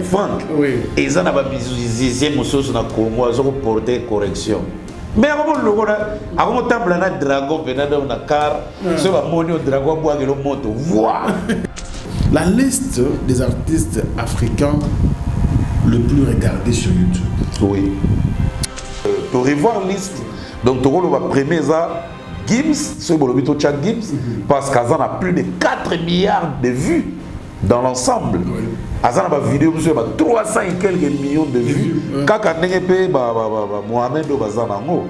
Franck, et ça n'a pas musicien sur la Congo, ils ont porté correction. Mais avant le logo, avant le temple, on a dragon, on a car, sur la monnaie, dragon, bois, et le moto. Voilà. La liste des artistes africains le plus regardés sur YouTube. Oui. Pour revoir la liste, donc tu vas premier ça, Gims, ce bolobito Chad Gims, parce qu'Azan a plus de 4 milliards de vues dans l'ensemble. Azan a une vidéo sur 300 et quelques millions de vues. Quand on a Mohamed Obazanango,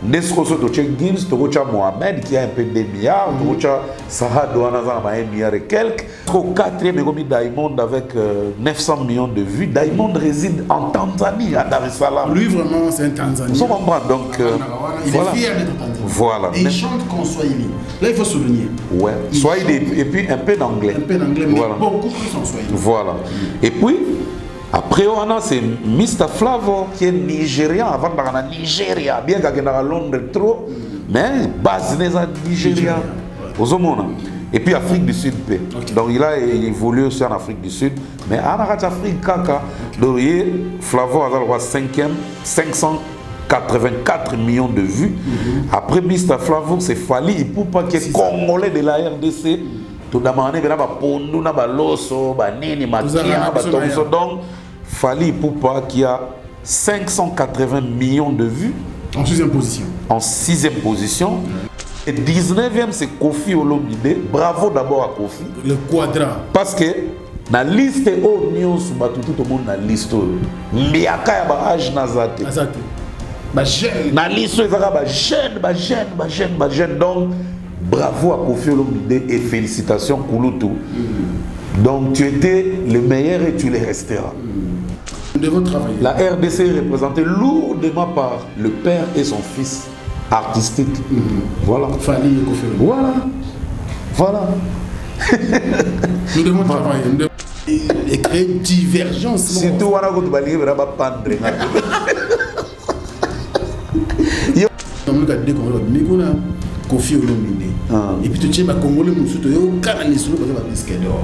Nesco to check Gims, Togocha Mohamed qui a un peu de milliards, Togocha Saha Douanazan a 1 milliard et quelques. Au 4e Egomi Diamond avec 900 millions de vues. Diamond réside en Tanzanie, à Dar es Salaam. Lui vraiment c'est un Tanzanien. Vous comprenez donc il voilà. est fier d'être Tanzanien. Voilà. Et il chante qu'en Swahili. Là il faut souligner. Ouais. Swahili et puis un peu d'anglais. Un peu d'anglais, mais voilà. beaucoup plus en Swahili. Voilà. Et puis après, on a c'est Mr. Flavo qui est nigérian avant d'aller en Nigeria. Bien qu'il y ait à Londres trop, mais base n'est à Nigeria. Et puis Afrique du Sud. Donc il a évolué aussi en Afrique du Sud. Mais en Afrique, donc Flavo a 5e, 584 millions de vues. Après Mr. Flavo, c'est Fali Ipupa qui est congolais de la RDC. Tout d'abord, on a Pondu, on a Loso, Nini, Makia, donc Fali Ipupa qui a 580 millions de vues. En 6e position. En 6e position. Et 19e, c'est Kofi Olomide. Bravo d'abord à Kofi. Le quadra. Parce que la liste est au Nyon, tout le monde a la liste. Mais il y a un âge nazate. La liste est jeune. Donc, bravo à Kofi Olomide et félicitations Kouloutou. Donc tu étais le meilleur et tu le resteras. Nous devons travailler. La RDC est représentée lourdement par le père et son fils artistique. Voilà. Fali et Kofi Olomide. Voilà. Nous devons travailler. Nous devons et créer une divergence. Surtout on a goûté balayer vraiment pendre. Kofi Olomide. Et puis tu tiens ma Congolais Moussoto, yo canal sur le disque d'or.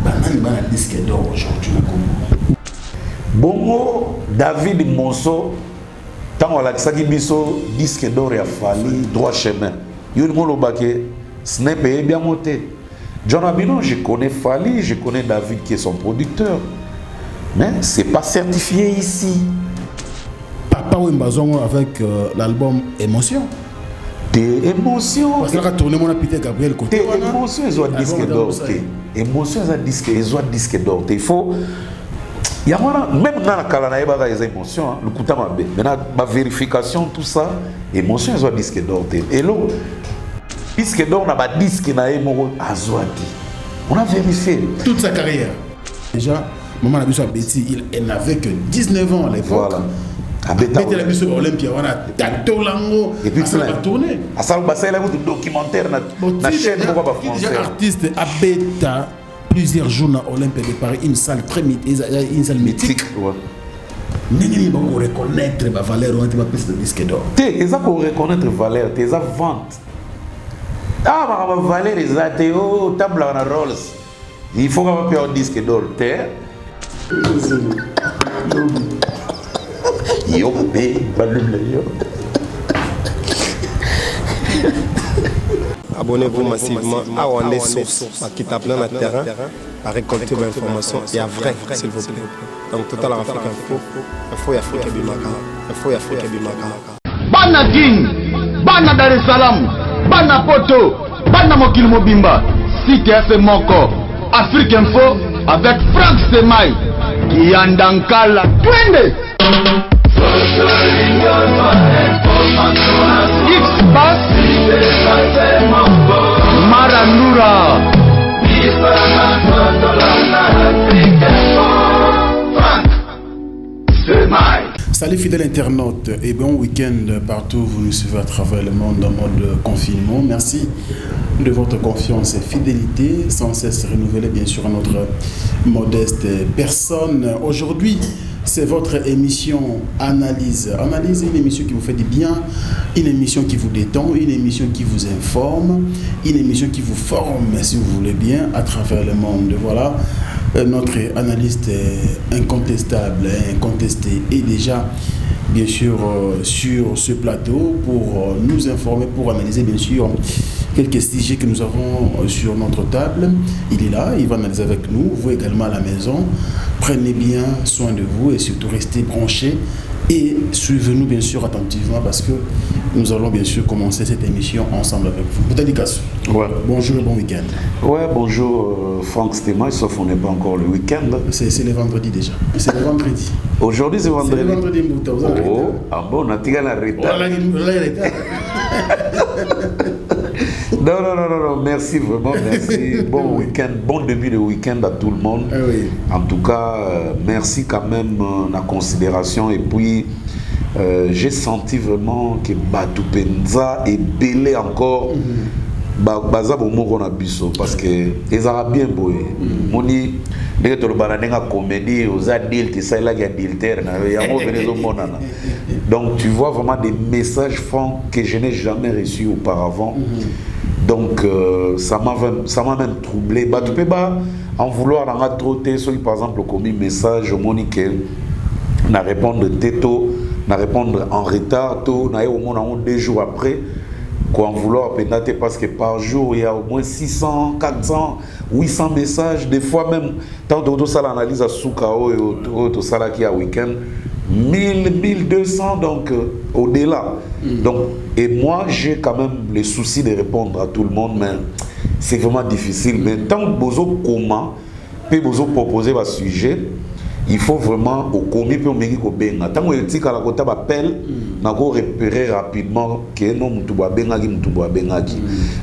Banane bana disque d'or aujourd'hui na Congo. Bongo David Monso, tant on a dit biso disque d'or a fallu droit chemin. Yo ni molo baké, ce n'est pas bien monté. John Abino, je connais Fali, je connais David qui est son producteur. Mais c'est pas certifié ici. Papa Wembazongo avec l'album Émotion. Tes émotions. Parce que quand tourné mon Peter Gabriel côté. Tes émotions, ils ont disque d'or. Émotions, ils ont disque d'or. Il faut. Il y a même dans la calanaï, il y a des émotions. Le coup de maintenant, ma vérification, tout ça, émotions, ils ont disque d'or. Et là, disque d'or, on a pas disque on a vérifié. Toute sa carrière. Déjà, maman a vu ça Betty, il n'avait que 19 ans à l'époque. Voilà. Betty a vu ça Olympia, on a tacto lango. Et puis, ça va tourner. À ça, il y a un documentaire dans la chaîne. Déjà artiste à Beta, plusieurs jours à Olympia de Paris, une salle très mythique. Mais il faut reconnaître la valeur de disque d'or. Il faut reconnaître la valeur, il faut vendre. Ah, ma valeur est là, au table en Rolls. Il faut qu'on paye un disque d'or. Yo, abonnez-vous massivement à Wandé Source, qui tape dans le terrain, à récolter vos informations et à vrai, s'il vous plaît. Donc, Total Afrique Info, Info Afrique Bimaka, Info Afrique Bimaka. Bana King, Bana Dar es Salaam, Bana Poto, Bana Mokil Mobimba, Site FM Moko, Afrique Info avec Franck Semaï, Yandankala, Twende! X-Bass Maranura Salut fidèles internautes et bon week-end partout où vous nous suivez à travers le monde en mode confinement. Merci de votre confiance et fidélité sans cesse renouvelée bien sûr à notre modeste personne. Aujourd'hui, c'est votre émission Analyse. Analyse, une émission qui vous fait du bien, une émission qui vous détend, une émission qui vous informe, une émission qui vous forme, si vous voulez bien, à travers le monde. Voilà. Notre analyste incontestable, incontesté, est déjà bien sûr sur ce plateau pour nous informer, pour analyser bien sûr quelques sujets que nous avons sur notre table. Il est là, il va analyser avec nous, vous également à la maison. Prenez bien soin de vous et surtout restez branchés et suivez-nous bien sûr attentivement parce que nous allons bien sûr commencer cette émission ensemble avec vous. Boutadikasu. Ouais. Bonjour et bon week-end. Ouais, bonjour Franck Stéma, sauf qu'on n'est pas encore le week-end. C'est le vendredi déjà. C'est le vendredi. Aujourd'hui c'est vendredi. C'est le vendredi, Mouta. Oh, ah bon, on a tiré la retard. Non, merci vraiment, merci. Bon week-end, bon début de week-end à tout le monde. Ah oui. En tout cas, merci quand même la considération. Et puis, j'ai senti vraiment que Batou Penza est belé encore. Baza bomoko na biso parce que les arabes boy moni dès que tu regardes une comédie aux adultes ça là qui adultère na yango venezo monana. Donc tu vois vraiment des messages francs que je n'ai jamais reçus auparavant. Donc ça m'a même troublé. Bah tu peux pas en vouloir en trotter ceux qui par exemple commis message monique na répondre této na répondre en retard tout na au moins 2 jours après. Quoi en vouloir pénater parce que par jour il y a au moins 600, 400, 800 messages, des fois même tant que ça l'analyse à Soukao et tout ça qui a week-end 1000, 1200 donc au-delà. Donc et moi j'ai quand même le souci de répondre à tout le monde mais c'est vraiment difficile. Mais tant que vous comment peut vous proposer un sujet, il faut vraiment au commis pour me dire que tant que tu as la côté appel n'a pas repérer rapidement que non mutuba bengaki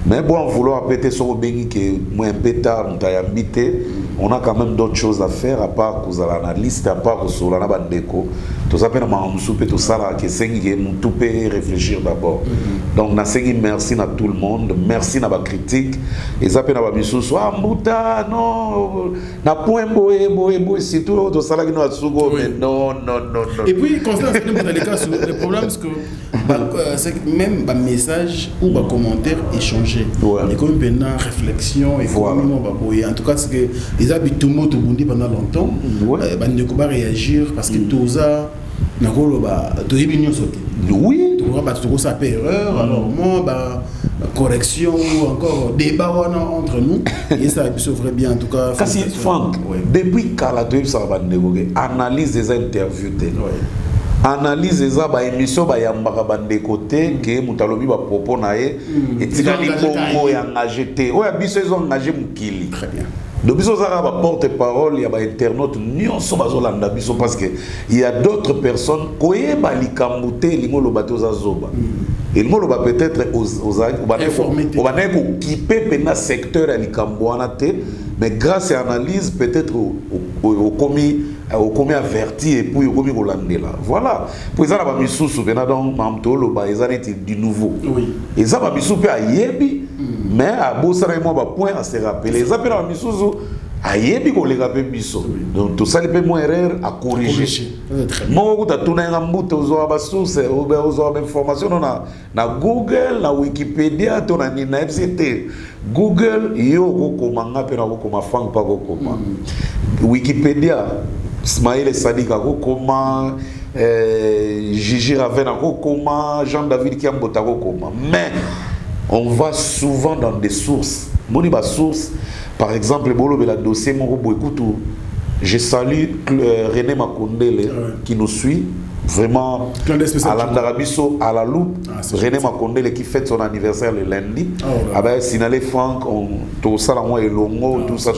mais bon en vouloir péter sur bengi que moi un peu tard on t'a invité on a quand même d'autres choses à faire à part que l'analyste à part que sur la bandeko tout ça peine ma soupe tout ça là que c'est que tout peut réfléchir d'abord donc na sengi merci à tout le monde merci na ba critique et ça peine na ba misusu ah mbuta non na point boy c'est tout ça là qui nous a sugo mais non et puis Constance dans les cas le problème c'est que même un message ou un commentaire échangé et comme une réflexion et en tout cas c'est que les habitants tout bondi pendant longtemps ne peut pas réagir parce que tout ça n'a pas oui tout va tout ça fait erreur alors moi correction ou encore débat entre nous et ça sauverait bien en tout cas kasi Franck depuis qu'ala tu ça va analyse des interviews analyse eza ba émission ba yambaka bande côté que mutalobi ba propos nae et tikali bongo ya engagé té oya biso ezo engagé mukili très bien donc biso za ba porte-parole ya ba internaute nyonso bazolanda biso parce que il y a d'autres personnes koyeba likambuté lingolo bato za zoba et lingolo ba peut-être aux baneko kipe pena secteur ya likambwana té mais grâce à analyse peut-être au commis averti et puis au commis là voilà pour ça la misusu pena donc mamtolo ba ezaneti du nouveau oui et ça ba misusu pe ayebi mais à bosana moi ba point à se rappeler ça pe la misusu ayebi ko lega pe biso donc tout ça le moins erreur à corriger moi ko ta tuna ngambuto zo ba source ou ba zo ba information na Google na Wikipédia to na FCT Google yo ko komanga pe na ko koma fang pa ko koma Wikipédia Ismaël Sadika ko koma Gigi Ravena ko koma Jean-David Kiambota ko koma mais on va souvent dans des sources moni ba source par exemple bolo la dossier mon écoute je salue René Makondele qui nous suit vraiment à l'Andarabiso à la loupe René Makondele qui fête son anniversaire le lundi avec Sinale Franck tout ça là moi et Longo tout ça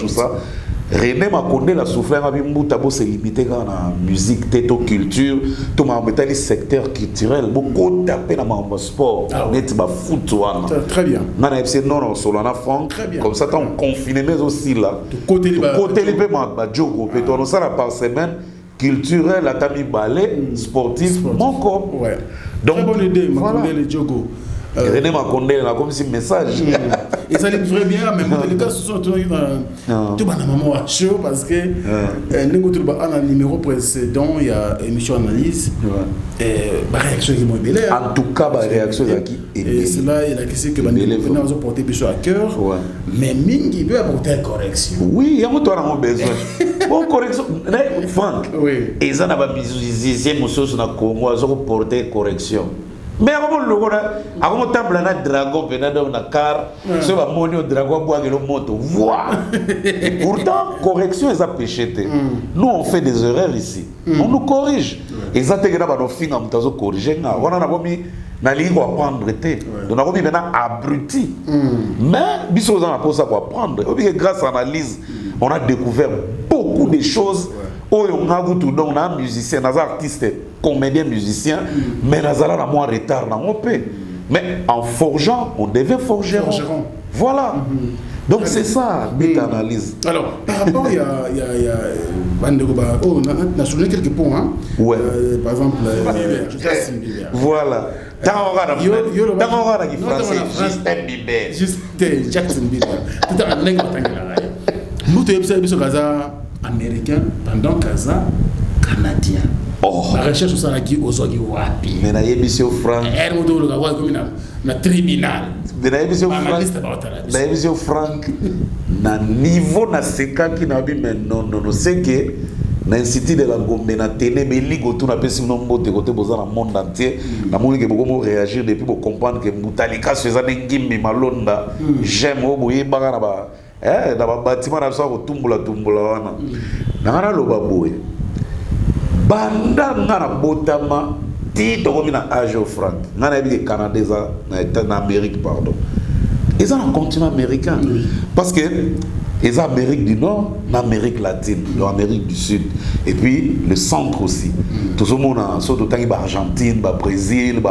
René Makondele la souffert à Bimbuta bo se limiter dans la musique této culture tout ma metali secteur culturel beaucoup taper dans ma sport net ba foot très bien na FC non Solana Franck comme ça tant confiné mais aussi là côté libre ma jogo pétono ça la par semaine culturel à tami ballet sportif mon corps donc bonne idée Makondele jogo René Makondele là comme si message Et ça les ferait bien, mais les gars se sont tournés dans tout le maman à chaud parce que un numéro précédent, il y a émission analyse. Et la réaction qui m'a belle. En tout cas, la réaction qui est et c'est là il a question que nous avons porté plus à cœur. Mais Mingi peut apporter une correction. Oui, il y a un besoin. Bon, correction. Franck. Oui. Et ça n'a pas musicien, monsieur, sur le Congo, ils ont porté correction. Mais avant le avant temple na dragon penado na car ce va monio dragon boire le moto voix. Pourtant correction est à péché. Nous on fait des erreurs ici. On nous corrige. Exactement ba no finga mutazo corriger na. On a bomi na ligne apprendre té. Donc on a bomi maintenant abruti. Mais biso on a pour ça pour apprendre. Grâce à l'analyse, on a découvert beaucoup de choses. On a un musicien, un artiste, comédien, musicien, mais on a moins de retard dans mon pays. Mais en forgeant, on devait forger. Voilà. Donc c'est ça, bête analyse. Alors, par rapport, il y a on a soulevé quelques points. Hein? Ouais. Par exemple, Justin Bieber. Voilà. Dans le français, Justin Bieber. Justin Jackson Bieber. Tout à l'heure, nous sommes américain pendant Kaza canadien. La recherche sur ça qui aux wapi. Mais na émission Franck. Hermodo le gars comme na tribunal. Mais na émission Franck. Na niveau na seka qui na bi mais non c'est que na institut de la Gombe na télé mais ligo tout na pesi no mbote côté boza na monde entier. Na moni que beaucoup réagir depuis pour comprendre que Mutalika faisait des ngimbi malonda. J'aime au boye banga na ba dans le bâtiment, on a tumbula. Nangana loba boy. Banda ngana botama ti to comme na âge au franc. Ngana bi Canada na Amérique pardon. Ils ont un continent américain parce que ils ont Amérique du Nord, l'Amérique latine, l'Amérique du Sud et puis le centre aussi. Tout le monde a surtout Argentine, Brésil,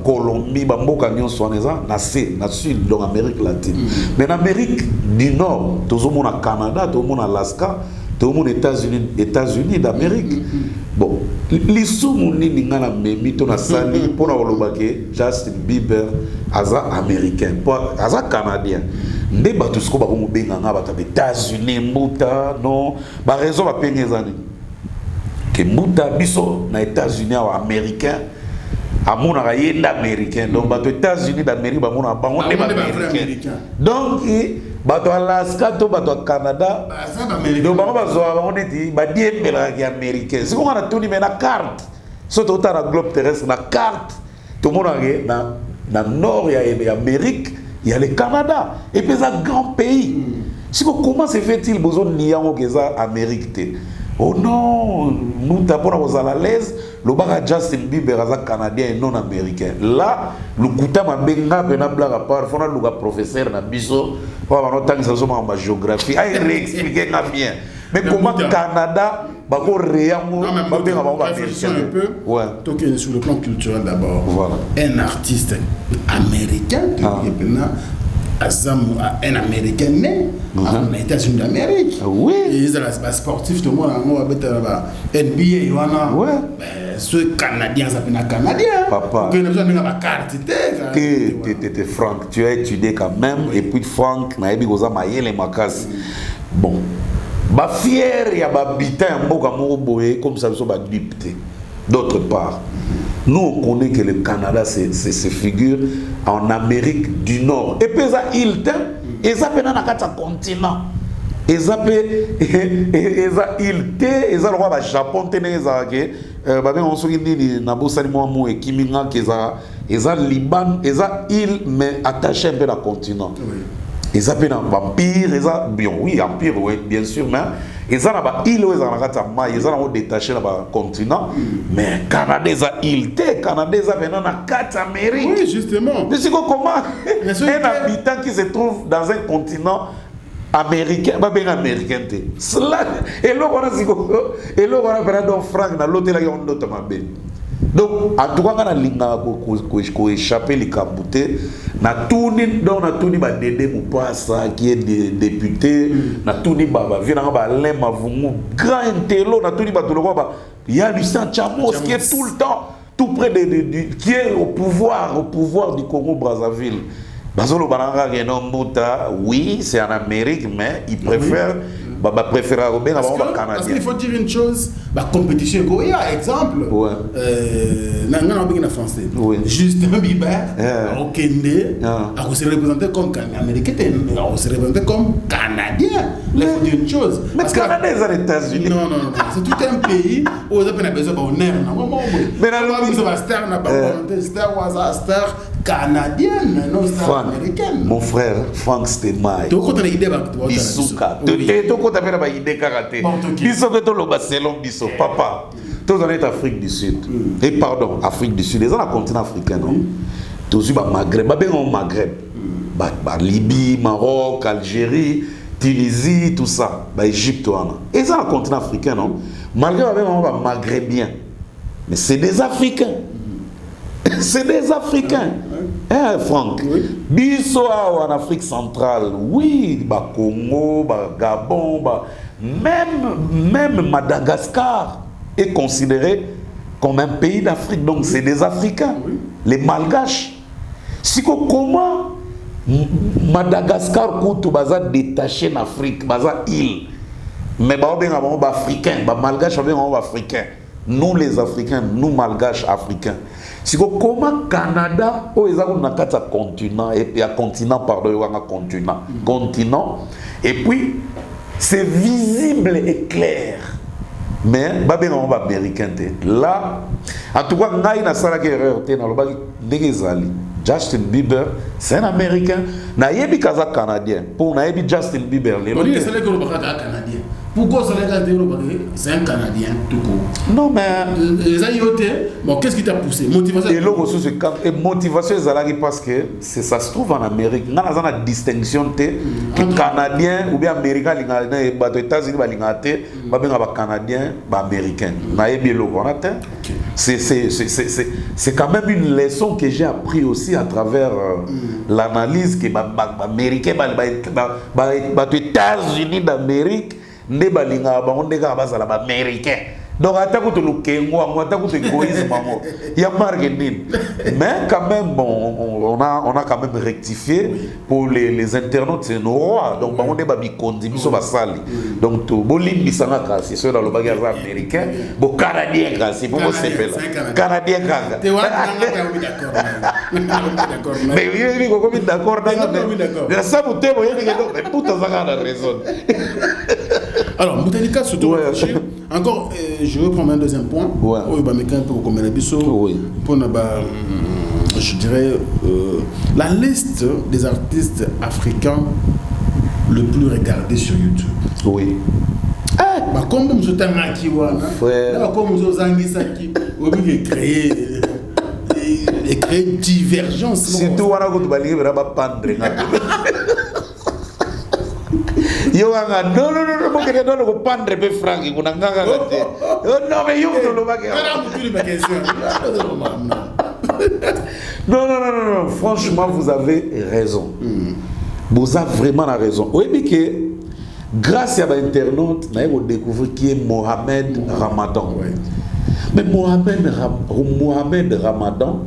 Colombie, Mboka nyonso na sud donc Amérique latine. Mais en Amérique du Nord, tout le monde a Canada, tout le monde a Alaska, tout le monde États-Unis d'Amérique. Bon, les sous-mouni n'ingana memi to na sali pour na Justin Bieber aza américain, aza canadien. Nde batu sko ba ko benga nga bata États-Unis mbuta non ba raison ba penyezani que mbuta biso na États-Unis ou américain amona ka yenda américain donc batu États-Unis d'Amérique ba mona bango ne ba américain donc bato Alaska to bato Canada donc bango bazo bango neti ba diembela ki américain c'est comme on a tout ni na carte surtout ta la globe terrestre na carte tout monde na nord ya Amérique. Il y a le Canada et puis un grand pays. Comment se fait-il besoin de nier que Amérique? Oh non, nous tapons à l'aise. Le bar Justin Bieber est canadien et non américain. Là, le couteau m'a benga bena blague à part. Faut le professeur na biso. Pour avoir noté que ça soit ma géographie. Ah, réexpliquer bien. Mais comment Canada va réellement réfléchir un peu. Ouais. Donc sur le plan culturel d'abord. Voilà. Un artiste américain un américain né en États-Unis d'Amérique. Oui. Ils sont sportifs tout le monde NBA ce Canadien ça s'appelle Canadien. Papa. Que nous avons une carte. Que Franck, tu as étudié quand même et puis Franck na ebi goza mayele makasi. Bon. Ba fier ya ba bitin mboka moko boye comme ça so ba dipté. D'autre part, nous on connaît que le Canada se figure en Amérique du Nord. Et puis ça il te et ça pena na kata continent. Et ça peut et ça il te et ça le roi ba Japon tene za ke ba ben on so ni na bosali mo e kiminga ke za et ça Liban et ça il mais attaché un peu le continent. Ils appellent un vampire, ils ont bien oui empire oui bien sûr mais ils ont là île où ils ont la ils ont détaché là continent mais Canada ils ont île Canada ils ont venant dans 4 Amériques. Oui justement. Mais c'est comment un habitant qui se trouve dans un continent américain pas bien américain cela et là on a ziko et là on a vraiment Franck dans l'hôtel là on doit tomber. Donc, en tout cas, on a échappé les caboutés. Na tourné donc na tourné ba Dédé Moupassa qui est député. Na tourné ba vient ba Alain Mavungu grand intello. Na tourné ba tout le monde ba il y a Lucien Chamos qui est tout le temps tout près qui est au pouvoir du Congo Brazzaville. Bazolo Bananga Genombuta, oui, c'est en Amérique, mais ils préfèrent. Préférer au Canadien. Parce qu'il faut dire une chose, la compétition, il y a exemple. Ouais. En français. Oui. Justin Bieber, au Kende, on se représenté comme Américain, on se représenté comme Canadien. Il faut dire une chose. Mais le Canada est aux États-Unis. Non. C'est tout un pays où on a besoin d'honneur. Mais là, on a star, star canadienne, non star américaine. Mon frère, Frank Stemai. Tu as une idée Bisuka. Tu as une idée karaté. Biso que tu le Barcelone, biso. Papa, tu es en Afrique du Sud. Et pardon, Afrique du Sud. Les gens dans le continent africain, non? Tu es au Maghreb. Maghreb. Libye, Maroc, Algérie, Tunisie, tout ça. Égypte. Et ça, dans le continent africain, non? Malgré les Maghrébiens. Mais c'est des Africains. C'est des Africains. Hein, Franck? Biso en Afrique centrale, oui, Congo, Gabon, même Madagascar est considéré comme un pays d'Afrique. Donc c'est des Africains, les Malgaches. Si comment Madagascar coûte baza détaché en Afrique, baza île, mais Africains, Malgaches Africains. Nous les Africains, nous Malgaches Africains. Si comment Canada, ils ont un continent, et un continent, pardon, un continent, et puis c'est visible et clair. Mais, on va américain. Là, en tout cas, il y a une erreur. Justin Bieber, c'est un Américain. Il y a un Canadien. Pour Justin Bieber, Canadien. Pourquoi c'est un Canadien tout court? Non, mais. Les IoT, bon, qu'est-ce qui t'a poussé? Motivation. Et motivation, parce que ça se trouve en Amérique. Il y a une distinction que Canadien ou bien Américain, les États-Unis, les Canadiens, les Américains. C'est quand même une leçon que j'ai appris aussi à travers l'analyse que les Américains, les États-Unis d'Amérique, ne balinga ba on dega bazala ba américain donc attaque to lukengo attaque to égoïsme il y a marketing mais quand même bon on a quand même rectifié pour les internautes c'est nos rois donc on débat bikondi biso basali donc to bolim bisanga kasi so dans le bagage américain bo canadien kasi pour sepela canadien kanga mais oui ko comme d'accord mais ça vous te voyez mais puta zanga la raison. Alors, Moutanika, surtout, encore, je veux prendre un deuxième point. Je dirais la liste des artistes africains le plus regardés sur YouTube. Oui. Comme nous sommes comme nous sommes créer divergence. Surtout, on a yo nga non porque no lo pandre be franki kuna nganga gate non mais yo no lo bagay non franchement vous avez raison vous avez vraiment la raison oui mais que grâce à l'internaute on a découvert qui est Mohamed Ramadan mais Mohamed Ramadan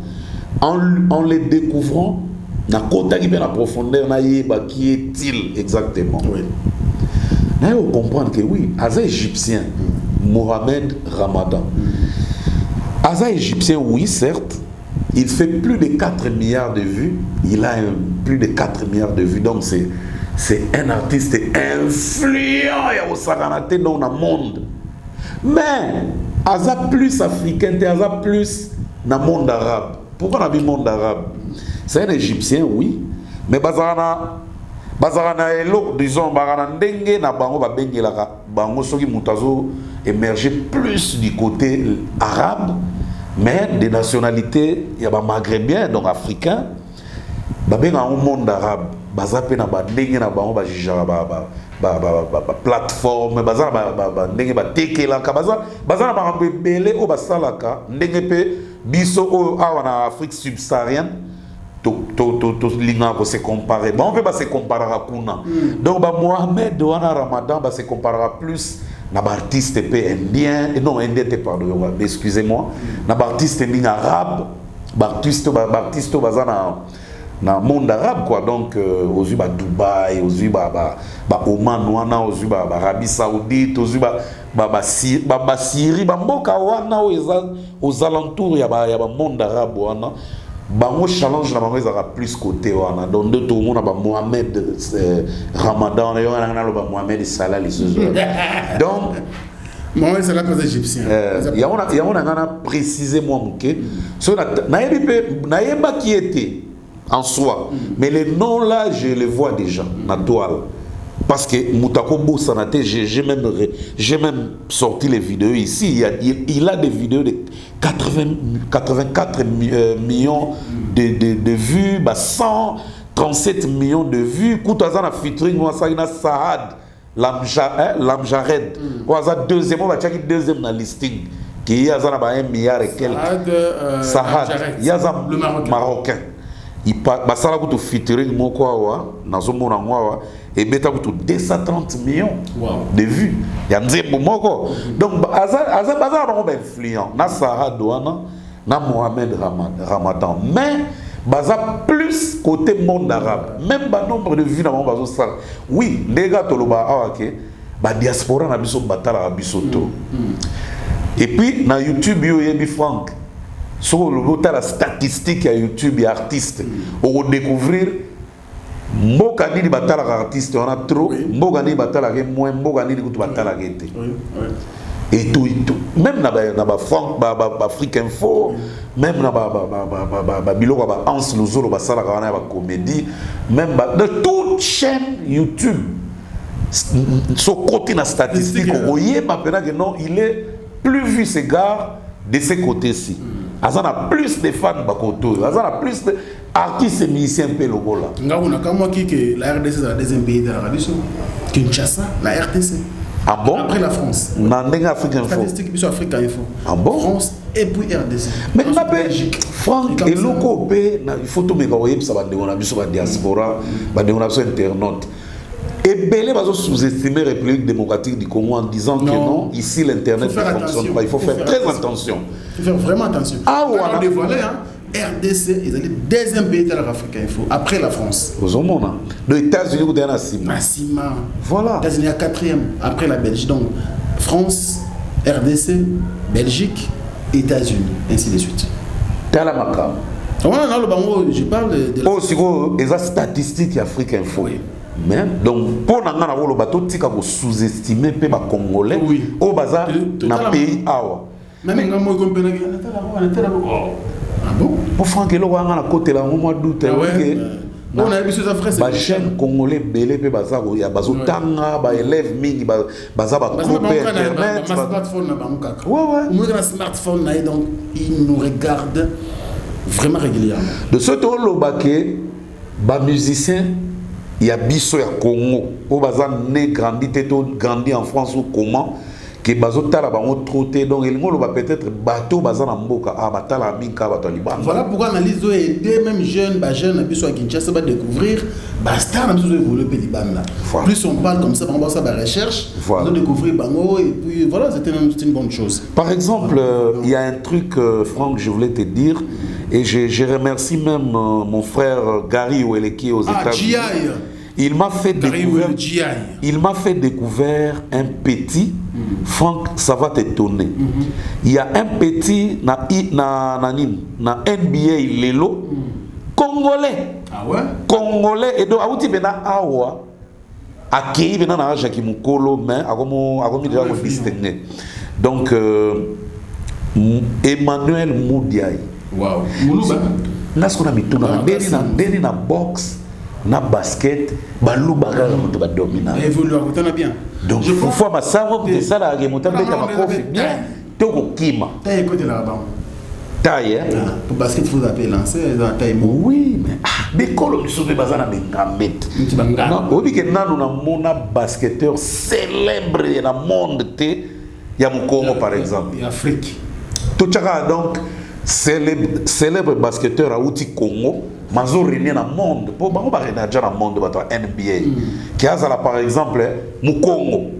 en les découvrant na kota qui bien la profondeur na yeba qui est-il exactement oui. Là, on comprend que oui, Aza égyptien, Mohamed Ramadan. Aza égyptien, oui, certes, il fait plus de 4 milliards de vues. Il a plus de 4 milliards de vues. Donc, c'est un artiste influent au Saranate dans le monde. Mais, Aza plus africain, Aza plus dans le monde arabe. Pourquoi on a dit monde arabe? C'est un égyptien, oui, mais Bazarana elo disons barana ndenge na bango ba bengelaka bango soki mutazo émerger plus du côté arabe mais des nationalités il y a ba maghrébien donc africain ba benga au monde arabe bazape na ba ndenge na bango ba jijara ba plateforme bazana ba ndenge ba tekela ka bazana ba mbele o basalaka ndenge pe biso o awa na Afrique subsaharienne l'Inga va se comparer. On peut pas se comparer à Kuna. Donc, Mohamed Douana Ramadan va se comparer plus à l'artiste indien, non, indien, pardon, excusez-moi, à l'artiste arabe, l'artiste dans le monde arabe quoi. Donc aux yeux de Dubaï, aux yeux de Oman, aux yeux d'Arabie Saoudite, aux yeux de Syrie, aux alentours il y a le monde arabe. Bango challenge na bango ezaka plus côté wana donc deux tout le monde a Mohamed Ramadan et on a Mohamed Salah les donc Mohamed Salah pas égyptien il y a précisément muke so na yeba qui était en soi mais les noms là je les vois déjà na toile parce que Moutako Bossanate j'ai même sorti les vidéos ici il a des vidéos de 84 millions de vues, 137 millions de vues. Koutazan a featuring Moussagina Saad, Lamjared. Ouaza deuxième, on va checker deuxième dans le listing. Qui y a un milliard et quelques. Saad, il y a un Marocain. Il passe à la featuring Mokwa, Nazomona Mwa, et beta 230 millions de vues. Il y a un zéro moko. Donc, Azar on est influent. Na Sarah Douana, na Mohamed Ramadan. Mais, Baza plus côté monde arabe. Même le nombre de vues dans mon bazo sale. Oui, les gars, Toloba, ok. Ba diaspora na biso batala bisoto. Et puis, na YouTube, yo yebi Frank. Sur la statistique à YouTube, il y a artistes. On va découvrir. Mbokani di batala artiste on a trop mbokani batala ke moins mbokani di kutu batala ke et tout même na ba Frank ba Afrique Info même na ba biloko ba Hans Luzolo ba sala kana ba comédie même de toute chaîne YouTube so côté na statistique oye ba pena que non il est plus vu ce gars de ce côté-ci azana plus de fans ba koto azana plus de artistes et musiciens peu logo là. Ngauna kama que la RDC c'est la deuxième pays de la radio. Kinshasa, la RDC. Ah bon? Après la France. Nandenga Afrique Info. Statistique biso Afrique Info. Ah bon? France et puis RDC. Mais ma Belgique, Franck et loco il faut tout me envoyer ça va démontrer biso ba diaspora, ba démontrer internaute. Et Belé va sous-estimer la République démocratique du Congo en disant que non, ici l'internet ne fonctionne pas. Il faut faire très attention. Il faut faire vraiment attention. Ah ouais. On a dévoilé RDC, ils allaient deuxième pays de l'Afrique Info, après la France. Aux hommes, les États-Unis ou derrière Massima. Voilà. Les États-Unis à quatrième, après la Belgique. Donc, France, RDC, Belgique, États-Unis, ainsi de suite. T'as la macabre. Je parle de la... Oh, c'est quoi les statistiques Afrique Info. Oui. Mais, donc, pour nous, le bateau, tu as sous-estimé les Congolais au bazar dans le pays. Même quand on ah bon? Pour Franck, il y a un côté là, au mois d'août. On a vu ces affaires. Les jeunes Congolais, belé, il y a des élèves, des internet. Un smartphone, donc ils nous regardent vraiment régulièrement. De ce tour, les musiciens, il y a Bisso et Congo. Au bazar, né, grandi en France ou comment? Que bazotala bango trotté donc il va peut-être bateau bazana mboka ah batala minka bataliban. Voilà pourquoi analyse doit aider même jeunes biso à Kinshasa va découvrir basta na biso évoluer péliban là. Plus on parle comme ça on va ça la recherche, on va découvrir bango et puis voilà c'était une bonne chose. Par exemple, il y a un truc Franck je voulais te dire et je remercie même mon frère Gary Oueleki aux États-Unis. Il m'a fait découvrir un petit. Franck, ça va t'étonner. Il y a un petit na NBA Lelo Congolais. Ah ouais? Congolais et donc Aouti bena awa accueilli bena na Jacques Mukolo mais agomo déjà distingué. Donc Emmanuel Moudiaï. Wow. Moulouba. Là ce qu'on a mis tout dans na boxe. Na basket, balou bagarre moto ba domina. Évolue à bien. Donc il faut ma savoir que ça la game moto beta ma kofi bien. Toko kima. Taille côté là-bas. Taille. Pour basket faut appeler lancer dans taille. Oui, mais kolo bisobe bazana bengambet. Non, obi ke nanu na mona basketteur célèbre na monde te ya Mukongo par exemple. En Afrique. Tout ça donc célèbre basketteur à outi Congo. Mazo régné dans le monde. Pour bango ba régner dans le monde bato NBA. Qui a ça par exemple Mukongo.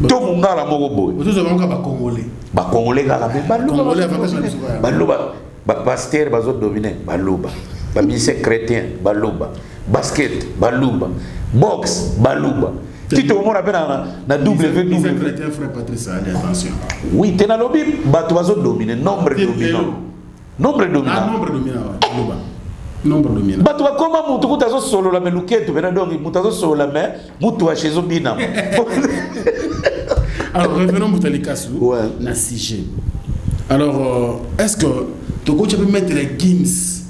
To mungala moko boy. Vous avez encore ba congolais. Ba congolais kala be baluba. Congolais avantage na biso. Baluba ba pasteur bazo dominer baluba. ba musicien chrétien baluba, basket baluba, boxe baluba. Qui te remonte à peine na WW. Frère Patrice, attention. Oui, tu as lobby, tu vas dominer, nombre dominant. Nombre dominant. Ah, nombre dominant, nombre dominant. Tu vas comment tu as solo la meluquette, tu as solo la main, tu as chez Zobina. Alors, revenons à Moutali-Kassou, na CG. Alors, est-ce que tu peux mettre les Gims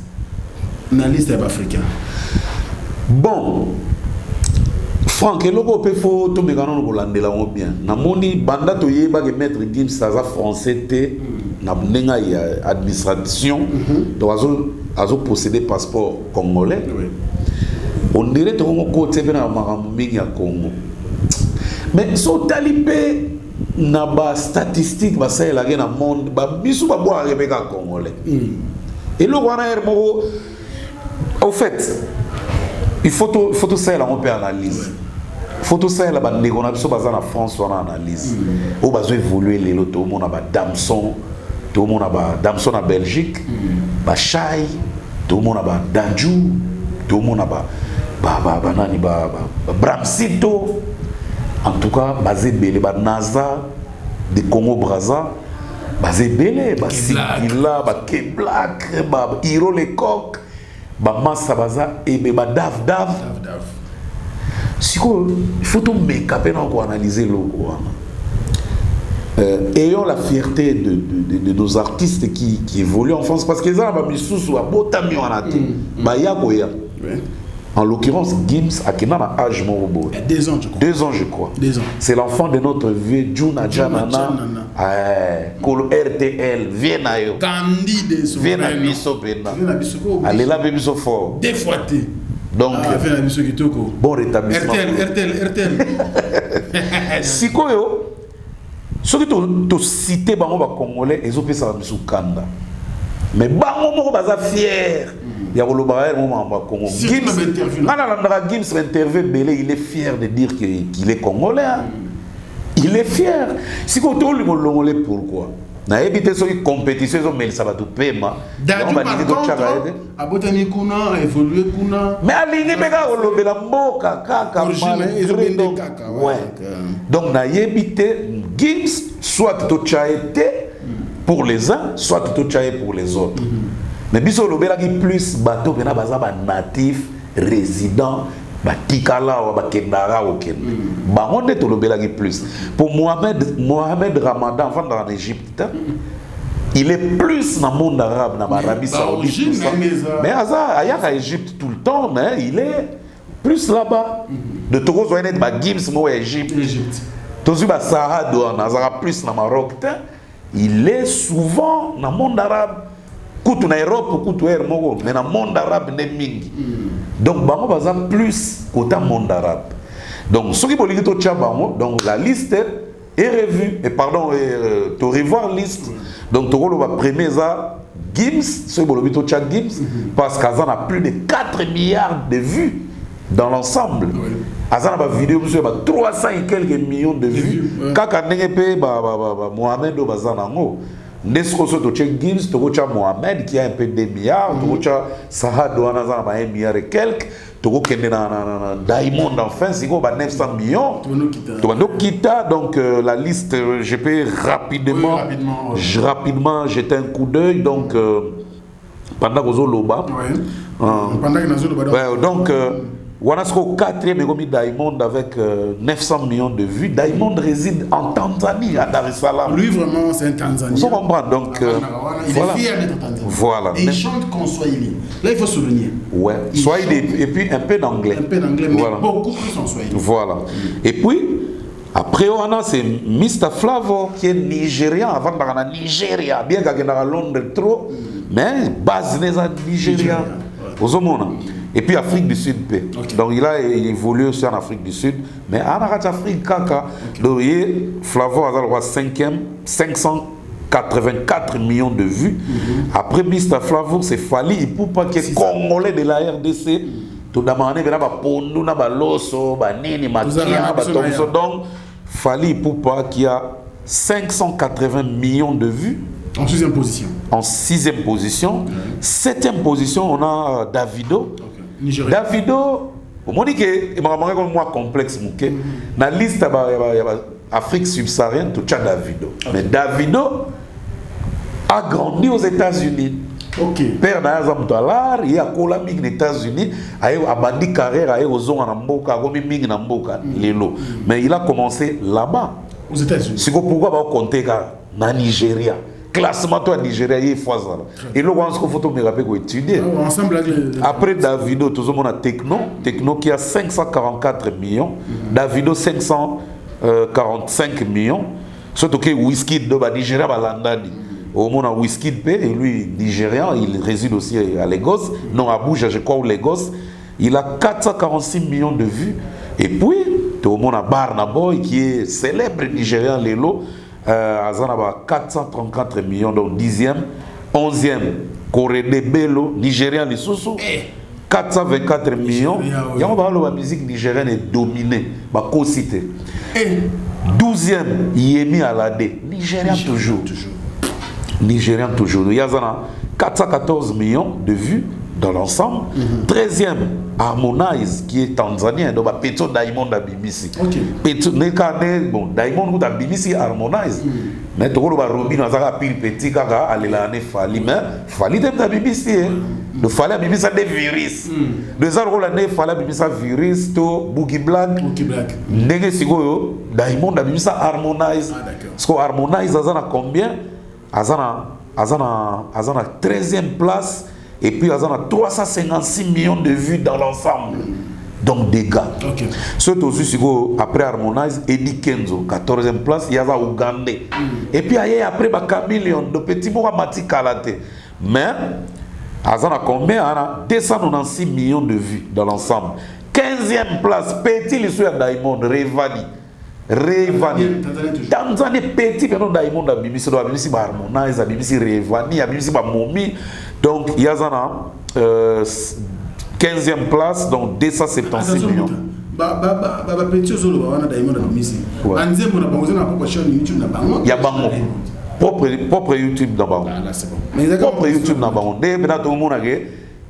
dans la liste des Africains? Bon. Franck, eloko pe fo to mekano no kolandela ngo bien. Na moni banda to yeba ke maître Gims saza français té na nenga ya administration to azo posséder passeport congolais. On dirait to ngo côté na makambo mingi ya Congo. Mais so talipé na ba statistique ba ça la na monde ba bisu ba boire rebeka congolais. Eloko wana ermo au fait il faut tout ça là on peut analyser. Faut tout ça là ba ndeko biso baza na France on analyse. O bazo évoluer les loto on a ba Damson, tout le monde a ba Damson en Belgique, ba Chai, tout le monde a ba Danjou, tout le monde a ba nani ba Bramsito. En tout cas, basé belé ba NASA de Congo Brazza, basé belé ba Sikila, ba K-Black, ba Hiro Lecoq. Massa baza et ba Dav. Si il faut tout mécaper pour analyser le ayons la fierté de nos artistes qui évoluent en France parce que les gens ont botami en athée. En l'occurrence, Gims a quel âge mon robot? 2 ans, je crois. 2 ans, je crois. 2 ans. C'est l'enfant de notre vieux Juna Janana. Kolo RTL, viens à yo. Candide. Viens à Bisso Bena. Allez là, Bisso fort. Défoité. Donc, viens à Bisso Kitoko. Bon rétablissement. RTL. Si quoi yo, ceux qui t'ont cité bango ba congolais, ils ont fait ça Bisso Kanda. Mais bango moko baza fier. Il y a le moment Congo. Gims interview belé, il est fier de dire qu'il est congolais. Il est fier. Si vous avez le congolais, pourquoi? Na évité sur une compétition, mais ça va tout payer. Abotani kuna évolué kuna. Mais aligné bega olobe la mboka kaka. Donc na évité Gims soit tout chaité pour les uns, soit tout chaité pour les autres. Mais biso lobela ki plus bateau pena baza ba natif résident ba tikala ou ba kendara ou ken. Ba on est lobela ki plus. Pour Mohamed Ramadan en Égypte, il est plus dans le monde arabe, dans l'Arabie Saoudite. Mais ailleurs à Égypte tout le temps, mais il est plus là-bas. De Togo zoyene ba Gims mo Égypte. Tozu ba Sahara do nazara plus dans Maroc. Il est souvent dans le monde arabe. Koutou na Europe, koutou er mogo, mais dans le monde arabe ne mingi. Donc bango baza plus côté monde arabe. Donc ce qui politique to tchabango, donc la liste est revue et pardon to revoir liste. Donc to va premier ça Gims, ce bolobi to tcha Gims parce qu'Azan a plus de 4 milliards de vues dans l'ensemble. Azan a vidéo monsieur 300 et quelques millions de vues. Kaka ndenge pe Mohamed Bazanango. Nesco so to check Gims, to gocha Mohamed qui a un peu de milliards, to gocha Saha Douana za 1 milliard et quelques, to go kende na Diamond enfin, c'est quoi 900 millions. To bando kita donc la liste je peux rapidement jeter un coup d'œil donc pendant que zo loba. Pendant que nazo loba. Donc Wanasco 4e Megomi Diamond avec 900 millions de vues. Diamond réside en Tanzanie, à Dar es Salaam. Lui, vraiment, c'est un Tanzanien. Vous comprenez donc. Il est fier d'être Tanzanien. Voilà. Et il chante comme Swahili. Là, il faut souligner. Ouais. Swahili et puis un peu d'anglais. Un peu d'anglais, mais voilà. Beaucoup plus en Swahili. Voilà. Et puis, après, on a c'est Mr. Flavo qui est nigérian avant d'aller Nigeria. Bien qu'il y ait à Londres trop, mais base Nigeria. Aux hommes. Et puis Afrique du Sud. Okay. Donc il a évolué aussi en Afrique du Sud. Mais en Afrique, Kaka, donc Flavo a 5e, 584 millions de vues. Après Mr. Flavo, c'est Fali Ipupa qui est congolais de la RDC. Tout d'abord, il y a Pondu, Loso, Nini, Makia, donc Fali Ipupa qui a 580 millions de vues. En 6e position. En 6e position. 7e position, on a Davido. Nigeria. Davido, on dit que c'est moi complexe. Dans la liste Afrique subsaharienne, tout ça Davido. Mais Davido a grandi aux États-Unis. Père d'Azam Dollar, il y a Kolami aux États-Unis, il a bandi carrière, il a ozon en Amboka, il a Amboka, mais il a commencé là-bas. Aux États-Unis. C'est pourquoi on compter dans Nigeria. Classement toi Nigeria, il faut ça. Et là, on se faut me rappeler qu'on étudier. Après Davido, tout le monde a Techno qui a 544 millions, Davido 545 millions. Surtout que Whisky de Nigeria, Balandani. Au monde a Whisky de et lui, Nigérian, il réside aussi à Lagos, non à Abuja, je crois, au Lagos. Il a 446 millions de vues. Et puis, tout le monde a Barna Boy, qui est célèbre Nigérian, Lelo, à 434 millions, donc 10e. 11e, Korede Bello, Nigérian, les Soussou. 424 millions. Il y a la musique nigérienne est dominée. Ma co-cité. 12e, Yemi Alade. Nigérian toujours. Nigérian toujours. Il y a 414 millions de vues dans l'ensemble. 13e, Harmonize, qui est tanzanien. Donc, Petro Diamond à BBC. Petro, bon, Diamond à BBC, Harmonize. Mais tu vois, Robin a pile petit caca, aller l'année Fali. Mais Fali t'aime à BBC. De Fali à BBC, des virus. De Zaro l'année Fali à BBC, virus, to Boogie Black. Nege Sigoyo, Diamond à BBC, Harmonize. Parce que Harmonize, a combien? Azana 13e place et puis Azana 356 millions de vues dans l'ensemble. Donc des gars. Surtout après Harmonize, Eddie Kenzo, 14e place, il y a Ougandais. Et puis après Chameleon, de petits mots Mati Kalate. Mais Azana combien? 296 millions de vues dans l'ensemble. 15e place, petit l'histoire Diamond, Revani. Tanzanie petit pendant Diamond à BBC, à BBC Harmonize, à BBC Revani, à BBC Momi. Donc il y a 15e place, donc 276 millions. Il y a Bango. Propre YouTube dans Bango. Propre YouTube dans Bango. Dès que tout le monde a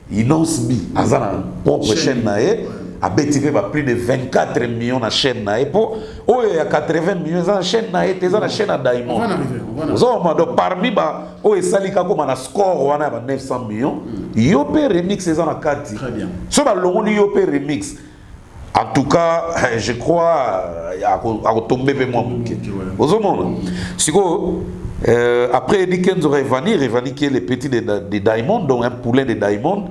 il n'ose pas. Propre chaîne a bétivé plus de 24 millions de chaînes. Oh, il y a 80 millions de chaînes, il y a chaîne à Diamond. Donc, parmi eux, il y a score 900 millions. Il y a un remix, c'est un 4. Très bien. Ce qui est un remix. En tout cas, je crois qu'il y a tombé pour moi. Après, Eddie Kenzo Revani qui est le petit de Diamond, donc un poulet de Diamond.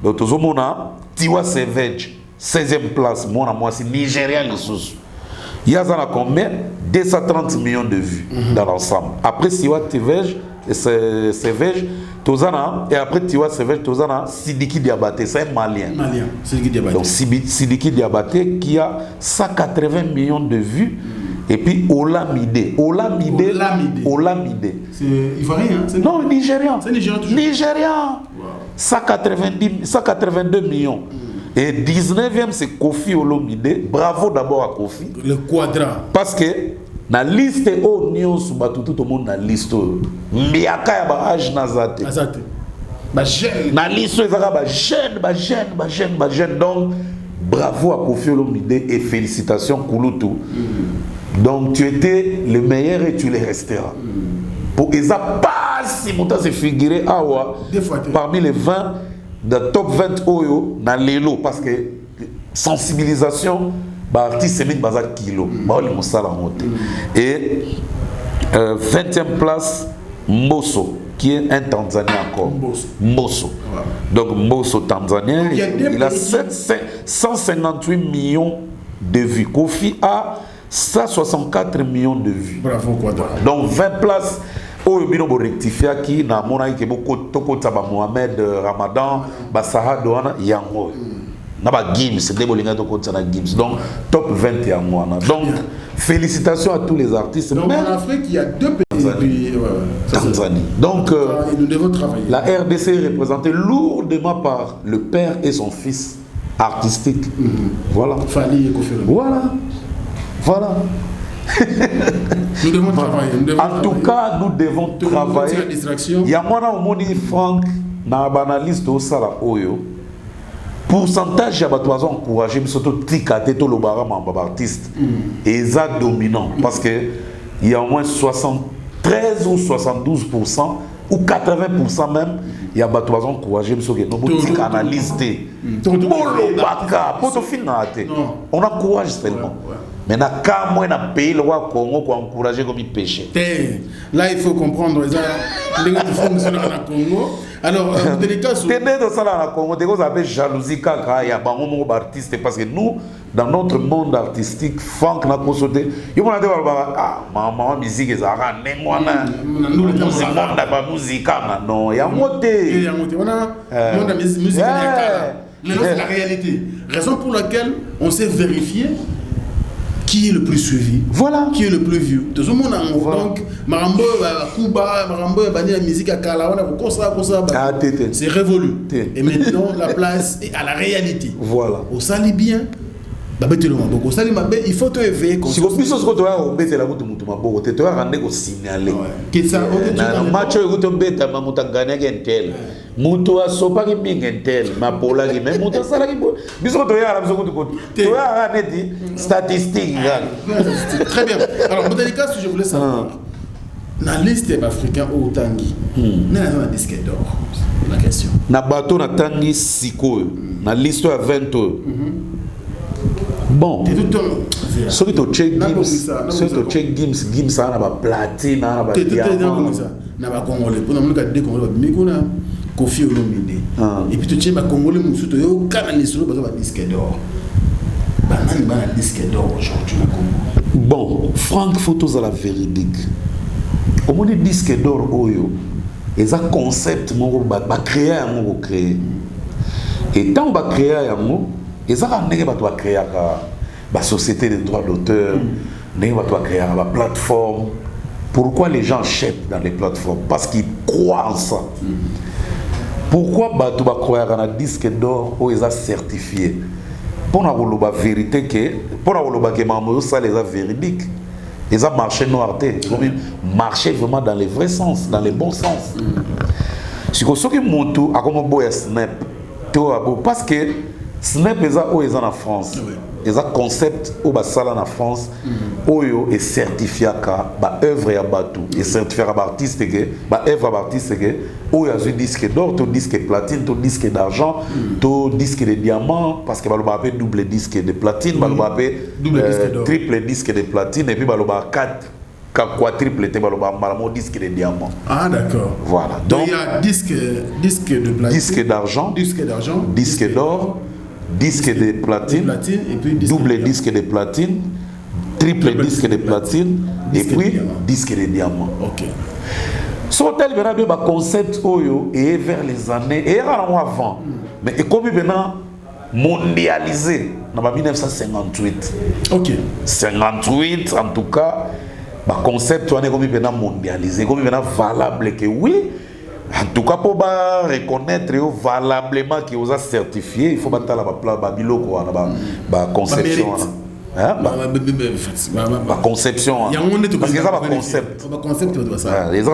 Donc, tout le monde a Tiwa Savage. 16e place, moi, c'est Nigérian les sous. Il y a combien? 230 millions de vues dans l'ensemble. Après Tiwa Savage, et après Tiwa Savage, Sidiki Diabaté, c'est un Malien. Sidiki Diabaté. Donc Sidiki Diabaté qui a 180 millions de vues. Et puis Olamide. C'est ivoirien, hein? Non, Nigérian. C'est Nigérian toujours. Nigérian. 182 millions. Et 19e, c'est Kofi Olomide. Bravo d'abord à Kofi. Le quadra. Parce que la liste est au Nyon Soubatu, tout le monde dans la liste. Miaka ya ba âge nazate. Azate. Ba jeune. La liste est jeune. Donc, bravo à Kofi Olomide et félicitations Kouloutou. Donc, tu étais le meilleur et tu le resteras. Pour Eza pas si mon temps s'est figuré parmi les 20 de top 20 Oyo dans l'élo parce que sensibilisation artiste c'est mis bazar kilo et 20e place Mbosso qui est un Tanzanien encore. Mbosso. Donc Mbosso tanzanien, il a 158 millions de vues. Kofi a 164 millions de vues. Bravo Quadra. Donc 20 places. Oh, il y a rectifié qui n'a pas été beaucoup de Mohamed Ramadan, Basaha Douana, Yango. N'a pas Gims, c'est des bolingas de Gims. Donc, top 20 Yango. Donc, félicitations à tous les artistes. Donc, en Afrique, il y a deux pays. Tanzanie. Donc, nous devons travailler. La RDC est représentée lourdement par le père et son fils artistique. Voilà. Fali et Kofi. Voilà. Nous devons travailler. En tout cas, nous devons travailler. Il y a moi, on dit Franck, dans la banaliste au Sala Oyo. Pourcentage à battre encourager, mais surtout ticate tout le barama en artiste. Et ça dominant. Parce que il y a au moins 73 ou 72% ou 80% même, il y a battu encourager, mais surtout nous analyser. On encourage seulement. Mais quand moi, dans le pays, le roi Congo, pour encourager comme il pêche. Là, il faut comprendre les gens qui fonctionnent au Congo. Alors, dans les cas où... dans ça, Congo, vous avez jalousie quand il y a un artiste. Parce que nous, dans notre monde artistique, Franck n'a pas sauté. Il y a des gens qui maman, musique, ils ont musique, non, il y a un mot. Il y a un mot. Musique, c'est la réalité. Raison pour laquelle on s'est vérifié qui est le plus suivi, voilà, qui est le plus vieux. Tout le monde a donc Marambo, Kuba, Marambo, la musique à Kala, c'est révolu. Et maintenant la place est à la réalité. Voilà. Au sali bien. Il faut te éveiller. Si vous puissiez se la route, tu dois rendre signaler. Que ça, match beta mamutangana gentel. Mutu asopa ki mingentel, ma pola ki même mutu sala ki bo. Biso to ya la biso ko. Tu as neti statistique. Très bien. Alors, dans les cas, je voulais savoir. Dans la liste africaine au Tangi, nous avons un disque d'or. La question. Na bateau na Tangi siko. Na liste à 20 bon, ceux qui ont check Gims, Gims a la platine, a la diamant. Na ba Congolais, pour nous garder Congolais, mais qu'on a Kofi Olomide. Et puis tu check ba Congolais, nous surtout yo canal sur le disque d'or. Banane ba disque d'or aujourd'hui na Congo. Bon, Franck photos à la véridique. Au moins disque d'or oyo, et un concept mon ba créer un mot créer. Et tant ba créer un mot et ça va créer la société des droits d'auteur, va créer la plateforme. Pourquoi les gens achètent dans les plateformes? Parce qu'ils croient en ça. Pourquoi tu vas croire dans un disque d'or où ils ont certifié? Pour la vérité que pour la ça les a véridiques. Ils ont marché noir, ils ont marché vraiment dans le vrai sens, dans le bon sens. Si vous avez un comme un snap, parce que Snap est en France. Ils ont un concept au Basala en France. Oyo est certifié à œuvre à Batou. Et certifié à artiste que œuvre à artiste que oyo a un disque d'or, un disque disque un disque d'argent, un disque de diamant parce que va appelle double disque de platine, va appeler triple disque de platine et puis va quatre quadruple disque de diamant. Ah d'accord. Voilà. Donc il y a disque de platine, disque d'argent, disque d'or, disque de platine, et puis double disque de platine, triple disque de platine, et puis disque de diamant. Ok. Sur tel concept oyo et vers les années et avant, mais comme maintenant mondialisé en 1958. Ok. 58 en tout cas, le concept est comme maintenant mondialisé, comme maintenant valable que oui. En tout cas, pour reconnaître valablement qu'il vous a certifié, il faut battre la conception. La conception. Parce que ça va concept. Les gens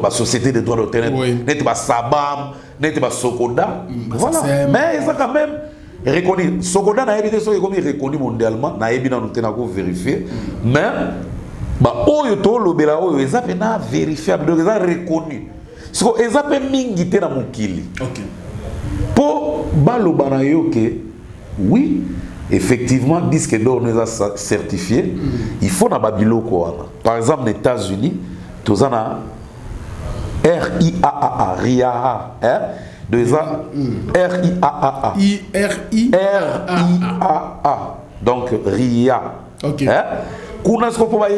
la société de droits d'auteur, n'est pas Sabam, n'est pas Sokoda. Voilà. Mais ils ont quand même reconnu. Sokoda n'a évité ça, il est reconnu mondialement, n'a évité nous vérifier. Mais oyo to lobela oyo ezapena vérifiable donc eza reconnu siko ezape mingi te na mokili. OK. Po baloba na yo que oui effectivement disque d'or nous a certifié, il faut na babiloko wana. Par exemple aux États-Unis tozana RIAA de ça RIAA donc RIA. OK. Kuna ce qu'on peut voir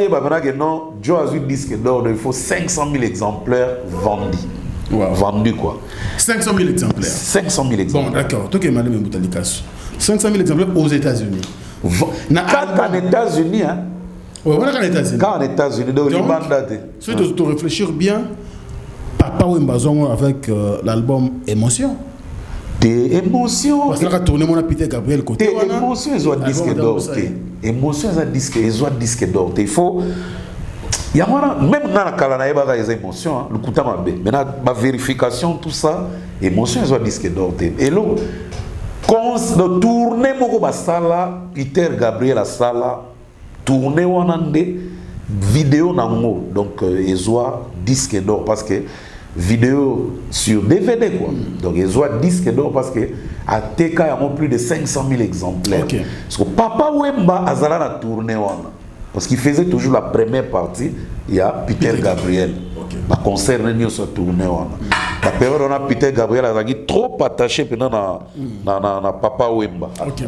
que non, Joe a eu disque d'or, il faut 500 000 exemplaires vendus. Wow. Vendus quoi. 500 000 exemplaires. 500 000 exemplaires. Bon, d'accord. Toi qui es madame Moutalikasu. 500 000 exemplaires aux États-Unis. Quand en États-Unis, hein. Oui, on est en États-Unis. Quand en États-Unis, donc il va dater. Si tu te réfléchir bien, Papa Wembazongo avec l'album Émotion. tes émotions. Parce que quand tourner mon Peter Gabriel côté. Tes émotions, ils ont disque d'or. Tes émotions, ils ont disque d'or. Il faut. Il y a même dans la calanaï, il y a des émotions. Le coup de maintenant, ma vérification, tout ça, émotions, ils ont disque d'or. Et là, quand on tourne, mon sala, Peter Gabriel a sala, tourner on a des vidéos nango, donc ils ont disque d'or parce que vidéo sur DVD quoi. Donc ils ont disque d'or parce que à TK il y a plus de 500 000 exemplaires. Okay. Parce que Papa Wemba Azala a tourné on. Parce qu'il faisait toujours la première partie, il y a Peter Gabriel. La concert nous se tourné on. La période on a Peter Gabriel a trop attaché pendant na Papa Wemba. Okay.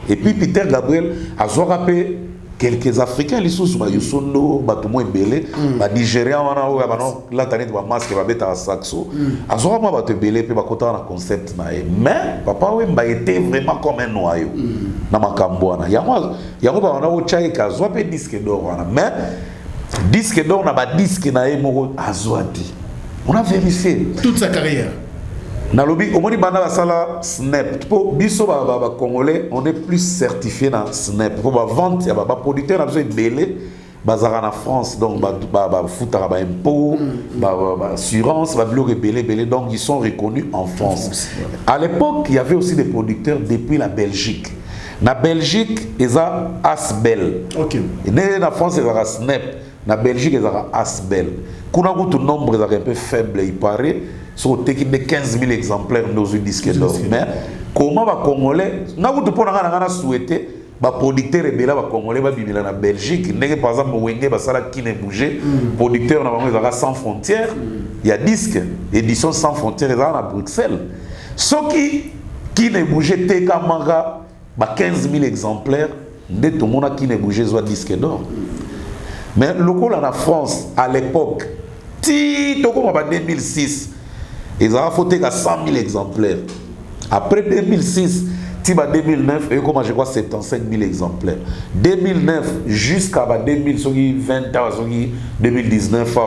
Et puis Peter Gabriel a rappelé quelques Africains, les sous ba Yusondo, ba tout moins belé, ba Nigérian wana o ba non la tane ba masque ba beta saxo. Azora ma ba te belé pe ba kota na concept na e. Mais Papa Wemba était vraiment comme un noyau. Na makambo wana. Yango ba wana o chai ka zo pe disque d'or wana. Mais disque d'or na ba disque na e moko azwati. On a vérifié toute sa carrière. Dans le but, au moins, la sala Snap. Pour biso ba congolais, on est plus certifié dans Snap. Pour la vente, il y a ba producteur a besoin de belé, bazar en France, donc ba foutara ba impôt, ba assurance, ba blog belé. Donc ils sont reconnus en France. À l'époque, il y avait aussi des producteurs depuis la Belgique. Na Belgique, ils ont Asbel. OK. Et dans la France, ils ont Snap. Na Belgique, ils ont Asbel. Quand on a un nombre un peu faible, il paraît. Sur le de 15 000 exemplaires dans une disque d'or. Mais comment les Congolais, nous avons souhaité les producteurs et les Congolais vivent en Belgique. Par exemple, Wenge Basala qui n'est bougé, producteur sans frontières, il y a disque, édition sans frontières à Bruxelles. Ceux qui n'est bougé, TK Manga, 15 000 exemplaires, dès tout le monde qui n'est bougé, soit disque d'or. Mais le coup en France, à l'époque, en 2006, ils ont fauté à 100 000 exemplaires. Après 2006, 2009, et comment je crois 75 000 exemplaires. 2009 jusqu'à 2020, 2019,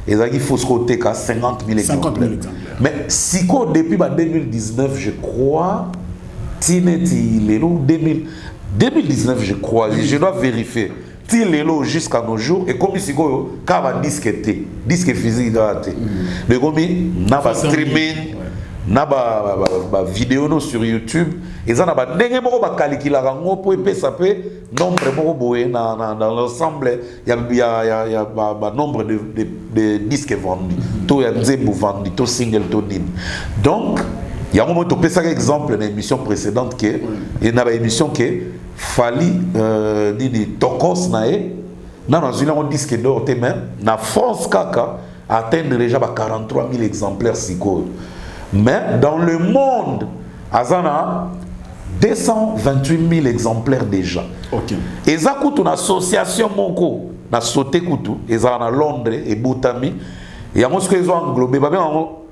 ils ont fauté à 50 000 exemplaires. Mais si depuis 2019, je crois, 2019, je crois, je dois vérifier. Jusqu'à nos jours, et comme si on a un disque physique, mais comme on a un streaming, on a une vidéo sur YouTube, et on a un calcul pour nombre dans l'ensemble, il y a un nombre de disques vendus, tout vendu, tout single, tout nim. Donc, il y a un moment où on peut exemple dans l'émission précédente, il y a une émission qui Fali Tokos nae dans une disque d'or na France kaka atteindre déjà 43 000 exemplaires mais dans le monde azana 228 000 exemplaires déjà. OK. Et ça coûte une association moko na sauté kutu et ça na Londres et Boutami et à moi ce qu'ils ont englobé ba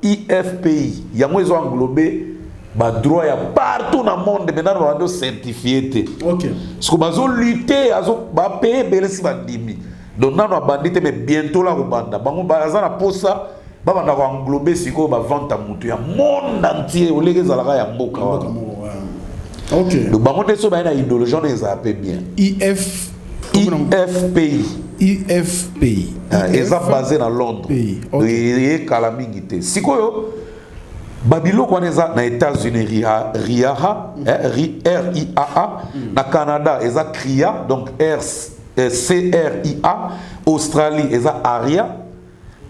IFPI il y a moi ils ont englobé ba droit ya partout dans le monde maintenant ba certifié. OK. Ce que bazo lutter azo ba payer belesi ba dimi. Donc na bandité mais bientôt là au banda. Bango baza na posa ba banda ko englober siko ba vente à mutu ya monde entier au lieu zalaka ya mboka. OK. Donc bango deso ba na idéologie on les appelle bien. IFPI. IFPI. Ils sont basés dans Londres. Et Kalamingité. Siko Babilo connaît na États-Unis RIAA, na Canada ils ont CRIA donc CRIA, Australie ils ont ARIA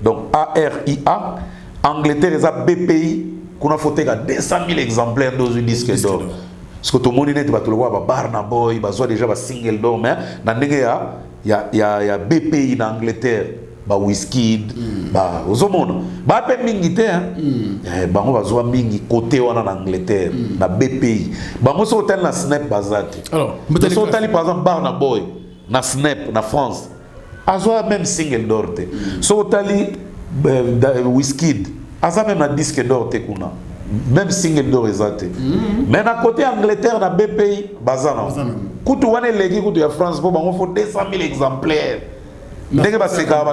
donc ARIA, Angleterre ils ont BPI qu'on a fauté à 200 000 exemplaires dans une disque d'or. Parce que tout le monde est tout le voir Barna Boy, bah déjà single d'or mais dans il y a BPI en Angleterre. Ba Wizkid, ba ozomona ba pe mingi te bango bazwa mingi côté wana en Angleterre na BPI bango so hotel na Snap bazati alors so hotel par exemple Barna Boy na Snap na France azwa même single d'or te so hotel Wizkid azwa même na disque d'or te kuna même single d'or ezate mais na côté Angleterre na BPI bazana kutu wana legi kutu ya France bo bango faut 200 000 exemplaires ndenge baseka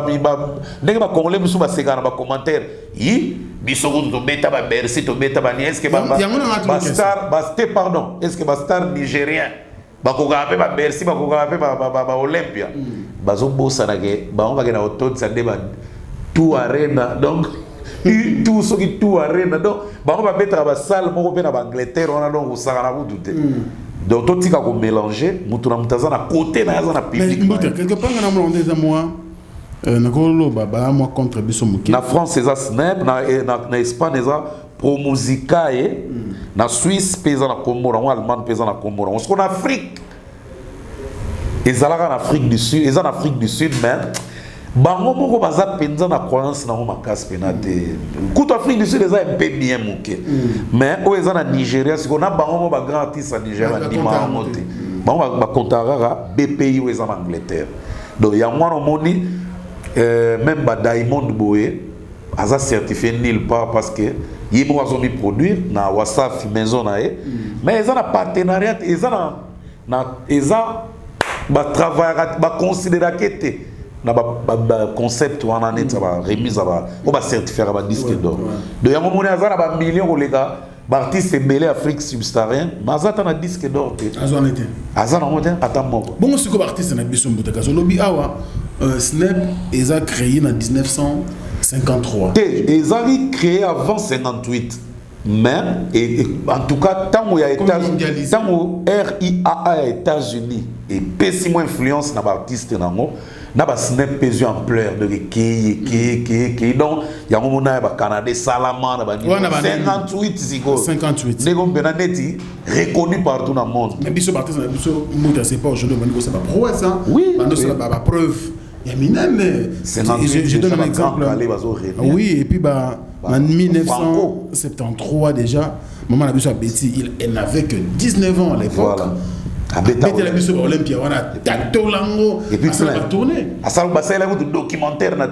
ndenge congolais musu baseka na ba commentaire yi biso to beta ba Bercy to beta ba est-ce que ba star nigérien bakoka pe ba Bercy bakoka pe ba Olympia bazo bossa na ke ba on va na auto ça débat tout arena donc tout ce qui tout arena donc ba on va mettre ba salle moko pe na ba Angleterre on a donc osaka na vous douter donc tout tika ko mélanger mutu na mutaza na côté na za na public quelque part na mo ndeza moi na kolo baba moi contre biso muke na France eza Snap na Espagne eza Pro Musicae na Suisse pesa na Comore en Allemagne pesa na Comore on se en Afrique ezalaka en Afrique du Sud eza en Afrique du Sud mais bango moko baza penza na croyance na ma casse penate kuto Afrique du Sud eza un peu bien muke mais o eza na Nigeria siko na bango ba grand artiste na Nigeria ni ma monte bango ba kontara BPI o eza en Angleterre donc ya mwana moni même ba Diamond Boye aza certifié nulle part parce que yimo azomi produire na Wasafi maison na mais eza na partenariat eza na eza ba travail ba considérer que na ba concept wana net ba remise ba o ba certifier ba disque d'or donc ya momoni aza na ba millions ko leka ba artiste belé Afrique subsaharienne mazata na disque d'or te aza na moten atamoko bon siko ba artiste na biso mbutaka so lobi awa Snap est créé en 1953. Ils ont créé avant 58. Mais, en tout cas, tant qu'il y a États-Unis, tant que RIAA États-Unis et pésimo influence dans l'artiste, na ba Snap pesu ampleur de qui donc il y a un moment au Canada Salama na ba 58 zigo 58 nego benaneti reconnu partout dans le monde mais biso artiste na biso muta c'est pas aujourd'hui on ça pas prouesse hein oui c'est pas preuve il y a minam je donne un exemple oui et puis en 1973 déjà maman la biso a Betty il n'avait que 19 ans à l'époque voilà. Betty la biso Olympia wana tato lango et puis ça va tourner à ça va c'est là un documentaire na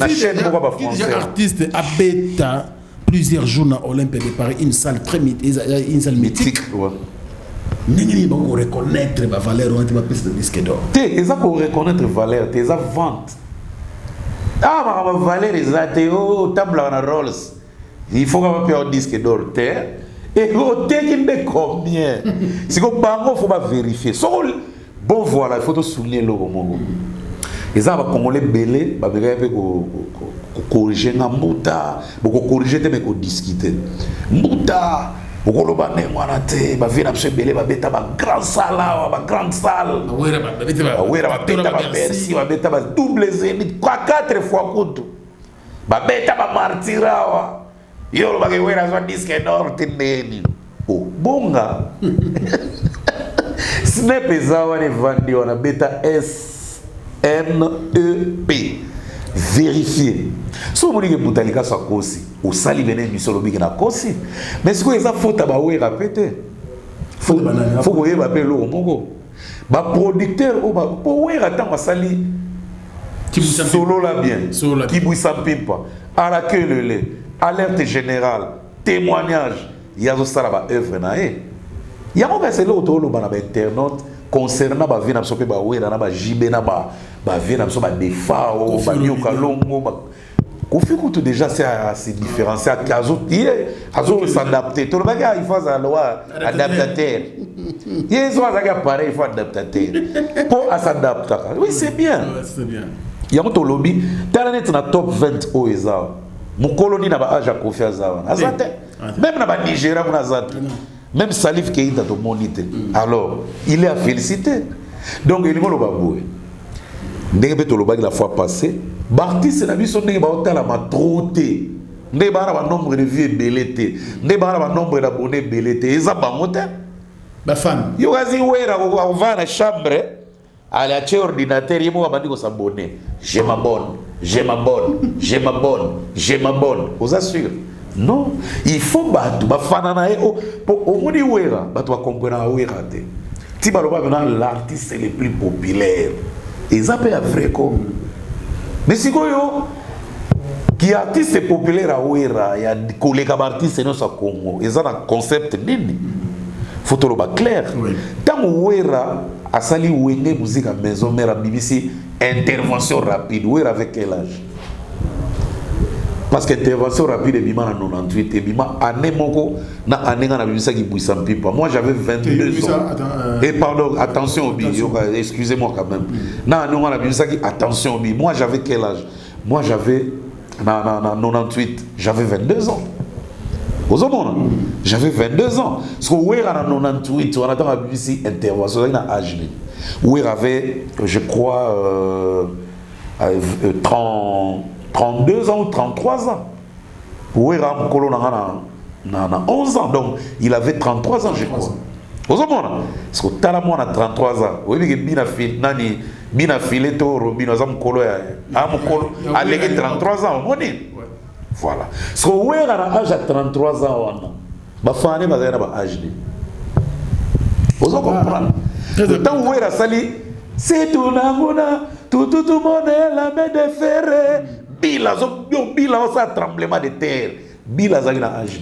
chaîne pourquoi pas français déjà artiste à Beta plusieurs jours à Olympia de Paris une salle très une salle mythique N'est-ce pas qu'on reconnaître la valeur de la piste de disque d'or? C'est ça qu'on reconnaître la valeur, c'est ça vente. Ah, ma valeur est table en Rolls. Il faut qu'on paye un disque d'or. Et au technique de combien? Si on bango, il faut pas vérifier. Bon voilà, il faut souligner le moment. Et ça va congolais belé, va corriger na muta, beaucoup corriger mais qu'on discuter. Muta. Beaucoup ba ne mwana te ba vina pse belé ba beta ba grand salle ba grande salle awera ba beta ba Bercy ba beta ba double zénith 4 fois kutu ba beta ba martira wa yo ba ke wera zo disque d'or tindeni oh bonga Snap ezawa ne vandi wana beta SNEP vérifier so moni ke mutalika sa kosi o sali bene misolo biki na kosi mais ce que ça faut tabawe répéter faut ko yeba pe lo moko ba producteur o ba po wera tant sali solo la bien qui buisa pimpa à la queue le lait alerte générale témoignage yazo sala ba œuvre na yango ba c'est lo to lo bana ba internaute concernant ba vie na so pe ba wera na ba jibe na ba vie na so ba defao ba nyoka longo ba Kofi Kutu déjà c'est différencié à Kazo s'adapter tout le monde il faut la loi adaptateur ils ont un appareil il faut adaptateur pour s'adapter oui c'est bien il y a un lobby talent na top 20 au eza mon colonie na ba age à Kofi Azawa azate même na ba Nigeria na azate même Salif Keita to monité alors il est à féliciter donc il ngolo baboué ndenge beto lobaki la fois passée Bartiste na biso ndenge ba otala ma troté ndenge ba na ba nombre de vues belete ndenge ba na ba nombre d'abonnés belete eza bango te ba fan yo kazi wera ko va na chambre ala che ordinateur yemo ba ndiko s'abonner je m'abonne vous assure non il faut batu ba fana na o moni wera batu ba comprendre wera te ti ba loba na l'artiste le plus populaire eza pe vrai ko mais si koyo qui artiste populaire à Ouera ya koleka artiste no sa Congo eza na concept nini photo ba clair tant Ouera asali wenge musique à maison mère BBC intervention rapide. Où avec quel âge? Parce que intervention rapide est bima en 98 et bima année moko na année na bimisa qui bouissa pipa. Moi j'avais 22 ans. Et pardon, attention au bi, excusez-moi quand même. Na année na bimisa qui attention au bi. Moi j'avais quel âge? Moi j'avais na 98, j'avais 22 ans. Aux hommes, j'avais 22 ans. Parce que où est en 98, on attend la BBC intervention na âge. Où il avait, je crois, 32 ans ou 33 ans. Où il a 11 ans, donc il avait 33 ans, je crois. Aux hommes, parce que Talamon a 33 ans. Oui, mais Bina Fileto, Robino Zamkolo, a légué 33 ans. Voilà. Parce que où il a l'âge à 33 ans, il faut aller à l'âge. Vous comprenez? Le temps où il a sali, c'est tout le monde est la main de fer. Bila a tremblement de terre. Bila a âge.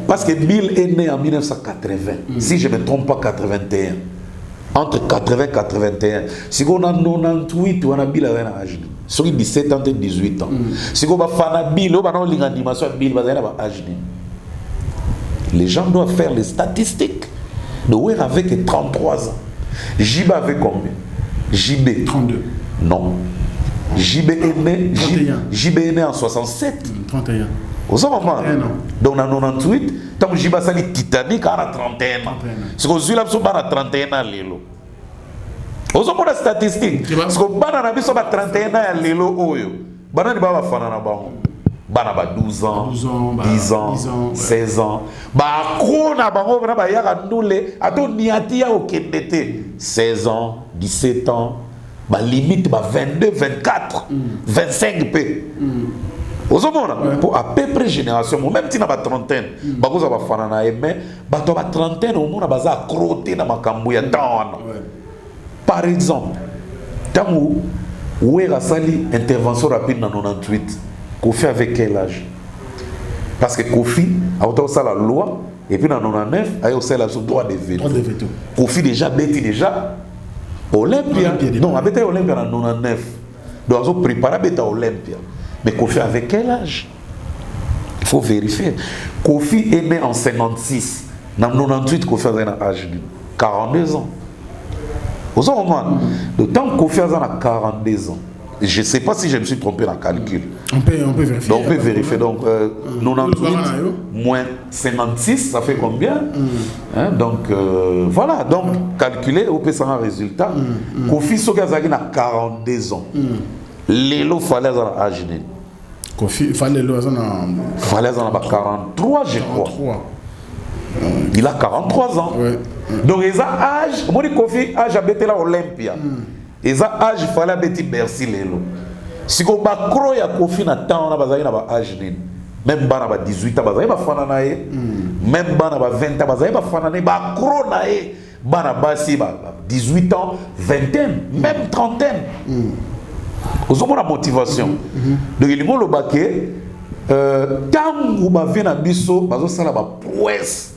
Parce que Bill est né en 1980, si je ne me trompe pas, 81. Entre 80 et 81. Si on a 98, on a Bill a âge. Sur 17 ans et 18 ans. Si on a fait Bill, on a une animation Bill a âge. Les gens doivent faire les statistiques. Noé avait que 33 ans. JB avait combien? JB 32. Non. JB est né. 31. JB est né en 67. 31. Au moment. Donc en 98, tant que JB a sali Titanic, il a 31 ans. C'est que celui-là a 31 ans. Au moment de la statistique, parce que Banana a 31 ans, Lelo Oyo. Banana va faire un bon. Banaba 12 ans, 10 ans, 16 ans. Bah, Krona, Bango, Banaba, Yara, Noule, Ato Niatia au Kendete. 16 ans, 17 ans, bah, limite, bah, 22, 24, 25 p. Aux hommes, pour à peu près génération, même si on a trentaine, bah, vous avez fait mais, bah, tu as trentaine, au monde, bah, ça a crotté dans ma cambouille. Par exemple, tant où est la intervention rapide dans 98. Kofi avec quel âge? Parce que Kofi a aussi la loi, et puis dans 99, il a aussi le droit de veto. Kofi déjà bêti déjà Olympia. Non, il a bêti Olympia en 99. Donc il a préparé bêti Olympia. Mais Kofi avec quel âge? Il faut vérifier. Kofi est né en 56. En 98, Kofi a un âge de 42 ans. Vous avez le temps que Kofi a 42 ans. Je ne sais pas si je me suis trompé dans le calcul. On peut vérifier. Donc, on peut vérifier. Donc, 98 moins 56, ça fait combien? Donc, voilà. Donc, calculer, on peut savoir un résultat. Kofi Sogazagi a 42 ans. Lélo Falaise a âge. Kofi Falaise a 43, je crois. Il a 43 ans. Donc, il a âge. Moi, Kofi a habité là Olympia. Et ça âge il fallait bêti Bercy lelo. Si on ba cro ya Kofi na temps na bazali na ba âge ni. Même ba na ba 18 ans bazali ba fana na ye. Même ba na ba 20 ans bazali ba fana na ba cro na ye. Ba na ba si ba 18 ans, vingtaine, même trentaine. Aux hommes la motivation. Donc il mo lo baké tant ou ba vient na biso bazo sala ba prouesse.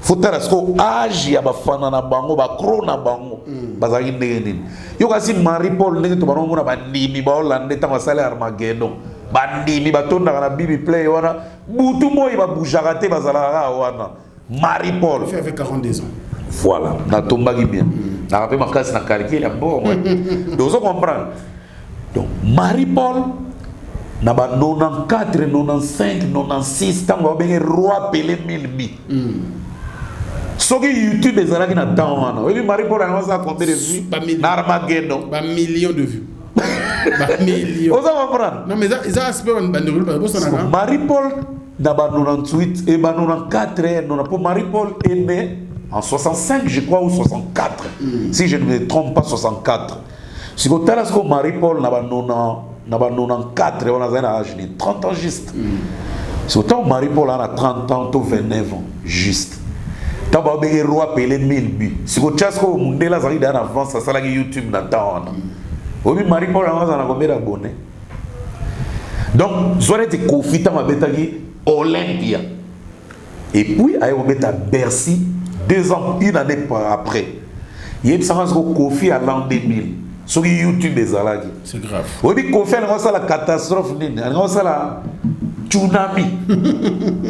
Faut dire que âge ya ba fana na bango ba cro na bango bazali ndeni yo kasi Marie Paul ndenge to bango na bandimi ba Hollande ta masala Armageddon bandimi batonda na bibi play wana butu moyi ba boujaka te bazala wana Marie Paul fait avec 42 ans. Voilà na tombaki bien na rappel makasi na calcul ya bon donc vous comprenez. Donc Marie Paul na ba 94 95 96 tango ba roi Pelé 1000 bi. Ce qui YouTube est là qui n'a pas de vues. Marie Paul a compté de vues. Armageddon. Pas millions de vues. Pas millions. Vous allez comprendre. Non, mais ils ont aspect une bande de vues. Marie Paul n'a pas 98 et 94. Marie Paul est né en 65, je crois, ou 64. Si je ne me trompe pas, 64. Si vous avez dit que Marie Paul n'a pas 94, on a âge de 30 ans juste. Si vous avez Marie Paul a 30 ans, 29 ans juste. Tant que le roi Pelé 1000 buts. Si vous avez dit que Mundela Zari en avance, ça sera YouTube dans oui, Marie-Paul a combien d'abonnés? Donc, vous avez dit Kofi Tama Betagi Olympia. Et puis, il y a Bercy, 2 ans, une année après. Il y a eu Kofi à l'an 2000. sur YouTube des alagi. C'est grave. Oui, Kofi a la catastrophe, a la tsunami.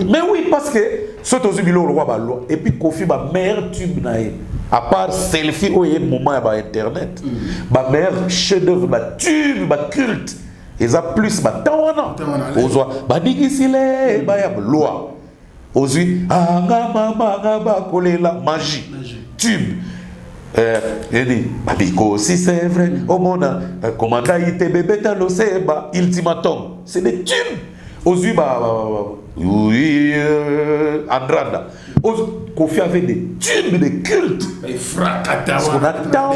Mais oui, parce que ce que tu roi et puis Kofi a meilleur tube à part selfie au moment à internet. Ma meilleur chef-d'œuvre, ma tube, ma culte. Et ça plus ma tawana. Ozwa, ba digisile, ba ya loi. Ozwi, anga mama ba kolela magie. Tube. Babiko, si c'est vrai, au monde, commandant ITB, ultimatum. C'est des tubes. Ozwi, oui, Andrada. Kofi avait des tubes de culte. Parce qu'on attend,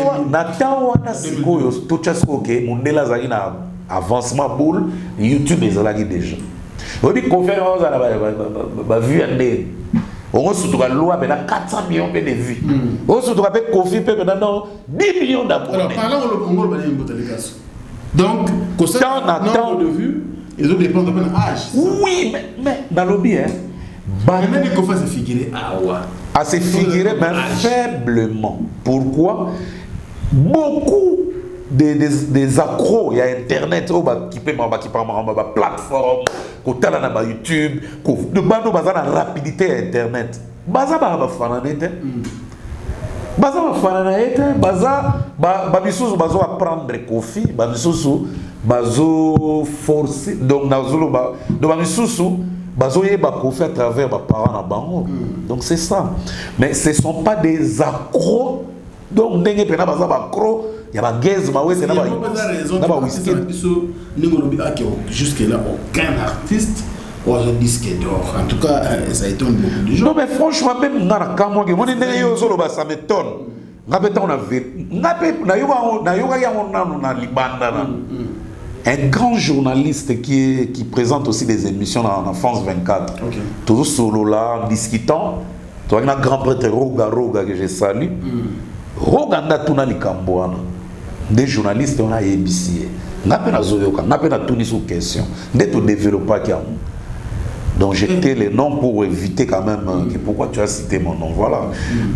tout ce que Mundela Zagina avancement boule, YouTube les a déjà. On dit Kofi a vu un nez. On se trouve à loi, mais 400 millions de vues. On se trouve avec Kofi, maintenant 10 millions d'abonnés. Alors, parlons au Congo, donc, nombre de vues, ils ont dépend de mon âge. Oui, mais dans le bien, maintenant, il faut se figurer à se figurer, mais faiblement. Pourquoi? Beaucoup des accros, il y a Internet, qui peut ma plateforme, côté là na YouTube, de bando bazana rapidité Internet. Baza ba fananete. Baza ba fananete, ba bisusu bazo apprendre Kofi, ba bisusu bazo forcer donc nazulu ba bisusu bazo yeba Kofi à travers ba parents na bango. Donc c'est ça. Mais ce sont pas des accros. Donc ndenge pena baza ba accro. Il y a pas gaze, mais c'est pas whisky. Jusque-là, aucun artiste ou un disque d'or. En tout cas, ça étonne beaucoup de gens. Non, mais franchement, même dans la caméra, ça m'étonne. Un grand journaliste qui présente aussi des émissions dans France 24. Toujours solo là, en discutant. Tu as un grand prêtre Roga que je salue. Roga n'a tout dans les Cambouana. Des journalistes on a ébissé. N'a pas tout ni sous question. Dès tout développeur qui a. Donc j'étais les noms pour éviter quand même que pourquoi tu as cité mon nom. Voilà.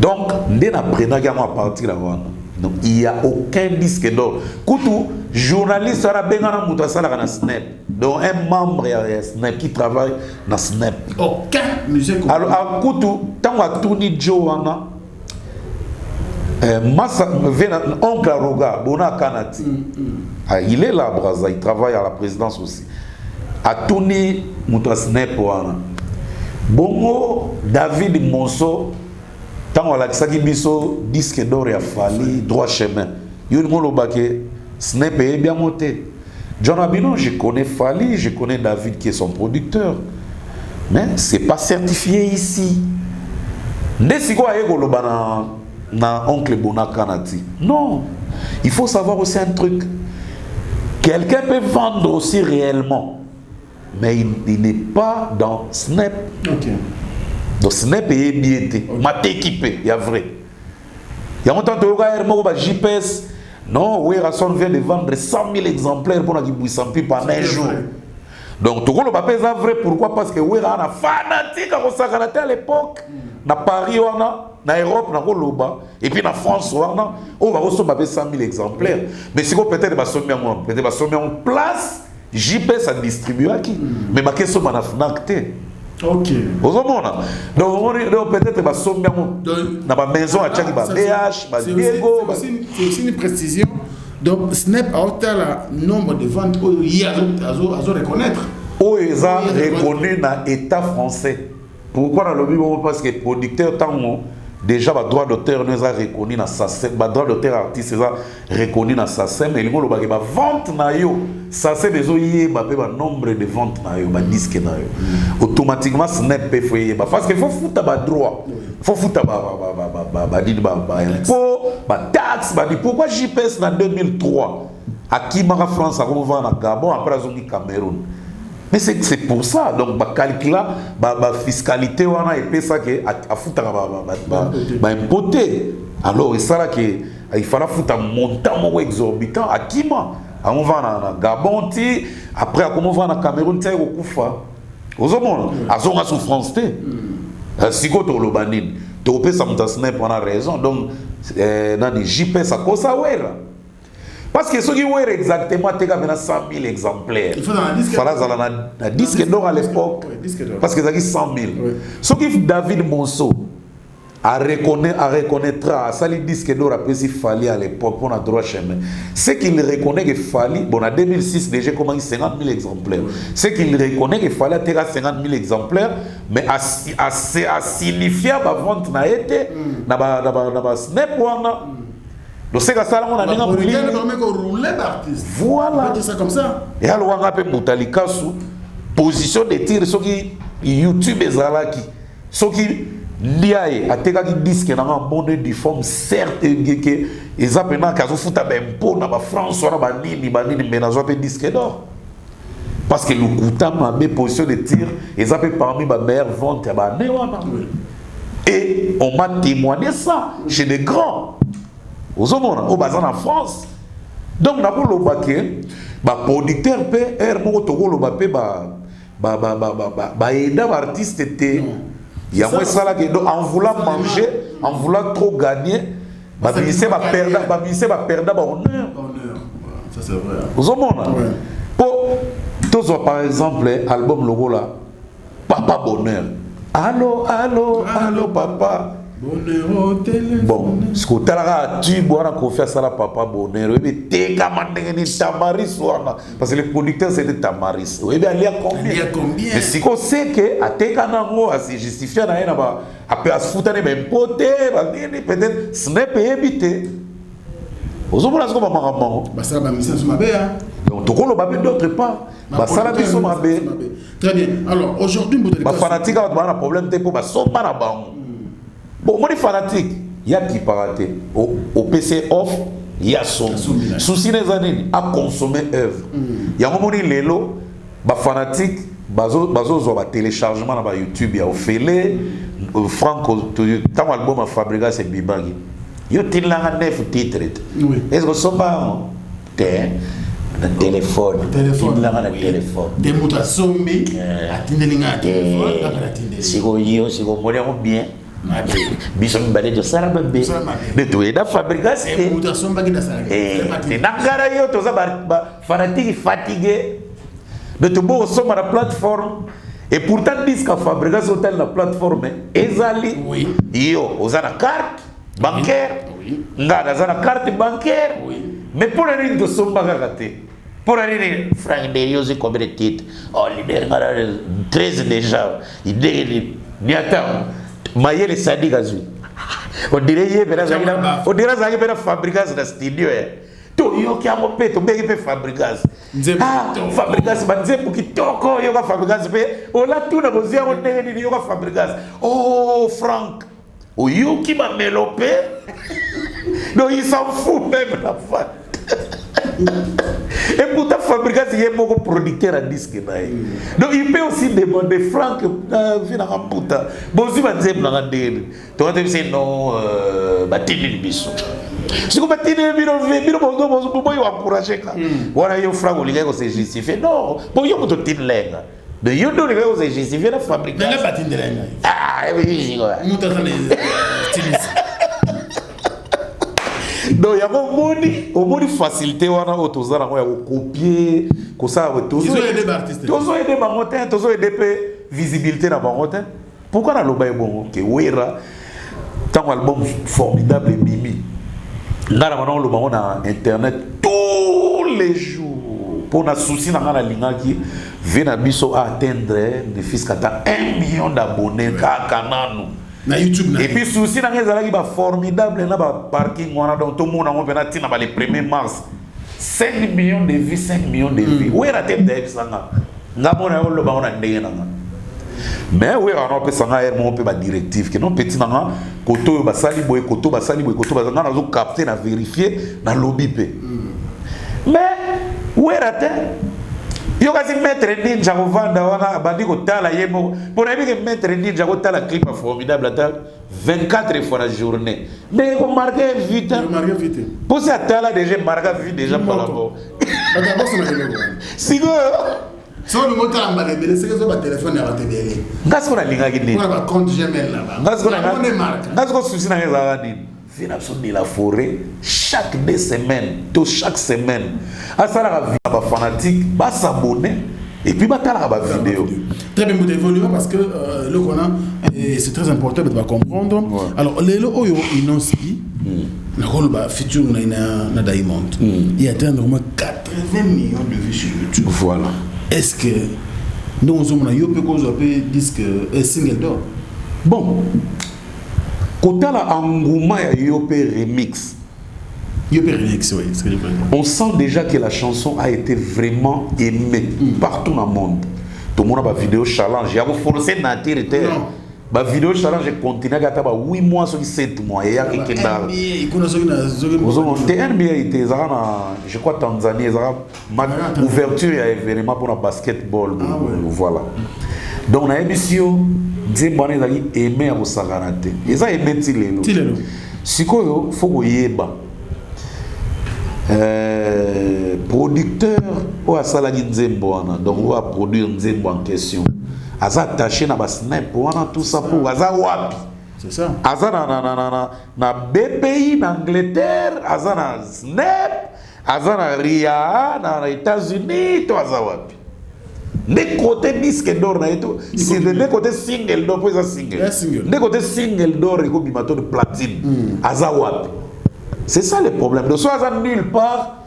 Donc dès la première à partir là-bas. Donc il n'y a aucun disque d'or. Koutou journaliste à la Bengana Moutasala na Snap. Donc un membre de Snap qui travaille dans Snap. Aucun musée. Alors à Koutou tant à Tony Joana. Massa oncle Roga, Bona Kanati. Il est là, Braza, il travaille à la présidence aussi. A Tony Moutasnepoana. Bongo, David Monso, tant à la Biso, disque d'or et Fali, droit chemin. Yulmolo Bake, Snap est bien monté. John Abino, je connais Fali, je connais David qui est son producteur. Mais ce n'est pas certifié ici. Nesiko Aego Bana. Na oncle Bona Kanati. Non. Il faut savoir aussi un truc. Quelqu'un peut vendre aussi réellement. Mais il n'est pas dans Snap. Donc Snap est bien. Maté équipé, il y a vrai. Il y a longtemps que JPS. Non, oui, Rasson vient de vendre 100 000 exemplaires pour qu'il puisse s'en par un jour. Donc tout le monde est vrai. Pourquoi? Parce que oui, on a fanatique à l'époque. Na Paris, on a. En Europe, et puis en France, on va recevoir 100 000 exemplaires. Mais si on peut-être en place, JPS a distribué à qui? Mais ma question est FNAC. Ok. Donc peut-être dans ma maison à Tchaki, BH, Diego. C'est aussi une précision. Donc Snap a le nombre de ventes qu'il y a à reconnaître. Où ils ont reconnu dans l'État français. Pourquoi dans le Bible? Parce que les producteurs, déjà, le droit d'auteur nous a reconnu dans sa scène, le droit d'auteur artiste nous a reconnu dans sa scène, mais il y a une vente, ça c'est des nombre de ventes, disques. Automatiquement, ce n'est pas fait. Parce qu'il faut foutre le droit. Il faut foutre impôt, taxe. Pourquoi JPS en 2003 à qui Mara France a revendu en Gabon, après à Cameroun? Mais c'est pour ça, donc ma calcul la fiscalité on a épais ça que à foutre impoté. Alors et ça là que il fallait foutre un montant exorbitant à qui moi on va en Gabon après comment on va en Cameroun tu au Koufa aux hommes à son souffrance si quoi tu le banine tu peux ça monter Snap pour une raison donc dans les JP ça cause ça ouais là Parce que ceux qui ont exactement 100 000 exemplaires. Il faut dans la disque. Il faut dans disque d'or à l'époque. Parce que ça dit 100 000. Ce qui David Monceau reconnaîtra, ça les disques d'or après s'il fallait à l'époque pour notre droit chemin. C'est qu'il reconnaît qu'il fallait, bon en 2006 déjà commencé 50 000 exemplaires. C'est qu'il reconnaît qu'il fallait atteindre 50 000 exemplaires, mais à signifier la vente n'a été, n'a pas snap donc c'est que ça on a déjà rouler d'artiste. Voilà. On va dire ça comme ça. Et alors on a peu Mutalika sous position de tir ceux qui YouTube ezalaki ceux qui liaé a teka qui disque na bonne de forme certes que ils appellent kazo futa bempo na ba France na ba nini mais na zo pe disque d'or parce que le Kouta m'a mis position de tir ils appellent parmi ma meilleure vente ba newana et on m'a témoigné ça chez des grands aux hommes au bazar en France. Donc na ko lo baké ba producteur pe mo to ko lo ba pe ba eda artiste té il y a moins ça là que en voulant manger en voulant trop gagner ba bise ba perdre ba honneur ça c'est vrai aux hommes pour tous par exemple album logo là Papa Bonheur allô papa bon, ce que tu as dit, tu as ça, Papa Bonheur. Parce que le producteur c'était Tamaris. Il y a combien? Mais si on sait que à Tekanango, à se justifier, à se foutre même poté, peut-être ce n'est pas évité. Vous avez dit que ça va mission sur ma baie. Donc, tu as d'autre part. Ça va mission sur ma baie. Très bien. Alors, aujourd'hui, vous avez fanatique a un problème pour ma somme. Bon, moi, les fanatiques, il y a qui paraté. Au PC off, il y a son. Souci des années, à consommer œuvre. Il y a un moment où les lots, les fanatiques, ils téléchargement sur YouTube, il y a Ophélie, Franco, tant album à fabriquer, c'est Bibangi. Il y a 9 titres. Est-ce que ça va? Le téléphone. Des moutons sombés, à téléphone. Si vous voulez bien. Bisou mbale de saraba be de to eda fabrication mutation baki da saraba et nangara yo to za ba fanatique fatigué de to bo so la plateforme et pourtant disque fabrication telle la plateforme ezali yo ozana carte bancaire ngada zana carte bancaire mais pour aller de somba gagate pour aller franc de yo c'est combien de titres oh leader ngara 13 déjà il ni attend Maïe les sadiques azul. On dirait que c'est fabrication de studio. Tu as un peu de fabrication. Fabrication, c'est pour qui toko yoga fabrication. On a tout négocié, on a yoga fabrication. Oh, Franck. Oh, yo qui m'a mélopé. Donc, il s'en fout même la fin. Et pour ta fabrication, il y a beaucoup de producteurs à disque. Donc il peut aussi demander Franck, viens à Puta. Bon, si vous avez un deal, tu vas dire non, Batini Bissou. Si vous Batini Bissou, vous pouvez encourager. Voilà, il y a Franck, il y a un justifié. Non, pour y avoir une langue. De you do les choses justifiées la fabrication. Mais la Batini de langue. Ah, oui, nous t'entendons. Donc il y a au moni facilité on a autoza na copier ko ça tous aider artistes tous aider bangotin tous aider visibilité na bangotin pourquoi na loba bon que wera tant album formidable Mimi là maintenant le bango na internet tous les jours pour na souci na la linga qui vient à biso atteindre ne fiscata 1 million d'abonnés kananu na YouTube. Et puis souci dans les alaki ba formidable na ba parking on a donc tout le monde on va tina ba le 1er mars 5 millions de vues 5 millions de vues. Où est la tête d'Epsanga? Nga mona on le ba on a ndenge na. Mais oui on peut sanga er mon peu ba directive que non petit na koto ba sali boy koto ba na zo capter na vérifier na lobby pe. Mais où est la tête? Yo kasi mettre ninja ko vanda wana bandi ko tala yemo pour que mettre ninja ko tala clip formidable ta 24 fois la journée mais ko marquer vite pour ça tala déjà marquer vite déjà par rapport sigo so le mot tala mbale bele c'est que so ba téléphone ya ba tebele ngasko na linga ki ni pour ba compte Gmail là ba ngasko souci na ngeza ni vient de la forêt chaque 2 semaines, chaque semaine. À ça, la vie, les fanatiques va s'abonner et puis va faire la vidéo. Très bien, vous évoluez parce que le qu'on a, c'est très important de comprendre. Ouais. Alors, les lots, ils n'ont pas futur na Diamond. Il atteint vraiment 80 millions de vues sur YouTube. Voilà. Est-ce que nous sommes un disque single d'or? Bon, quand on a un Yopé remix, oui, on sent déjà que la chanson a été vraiment aimée partout dans le monde. Tout le monde a une vidéo challenge. Il y a forcé nature. La vidéo challenge continue à être 8 mois sur 7 mois. Il y a quelqu'un je crois Tanzanie, ouverture et événement pour le basketball. Voilà. Donc, on a émission, Nzembo a aimé à Mosagarate. Et ça, aimé Tilelo. Si il faut que yeba. Producteur, ou à Salagi Nzembo, donc on va produire Nzembo en question. Aza attaché na ba snap, tout ça pour Aza wapi. C'est ça. Aza na BPI, en Angleterre, Aza na Snap, Aza na RIA, na États-Unis, tout Aza wapi. Des côtés disque d'or, c'est des côtés single d'or, pour ça single. Des côtés single d'or, et comme de platine. Azawap. C'est ça le problème. De soit nulle part,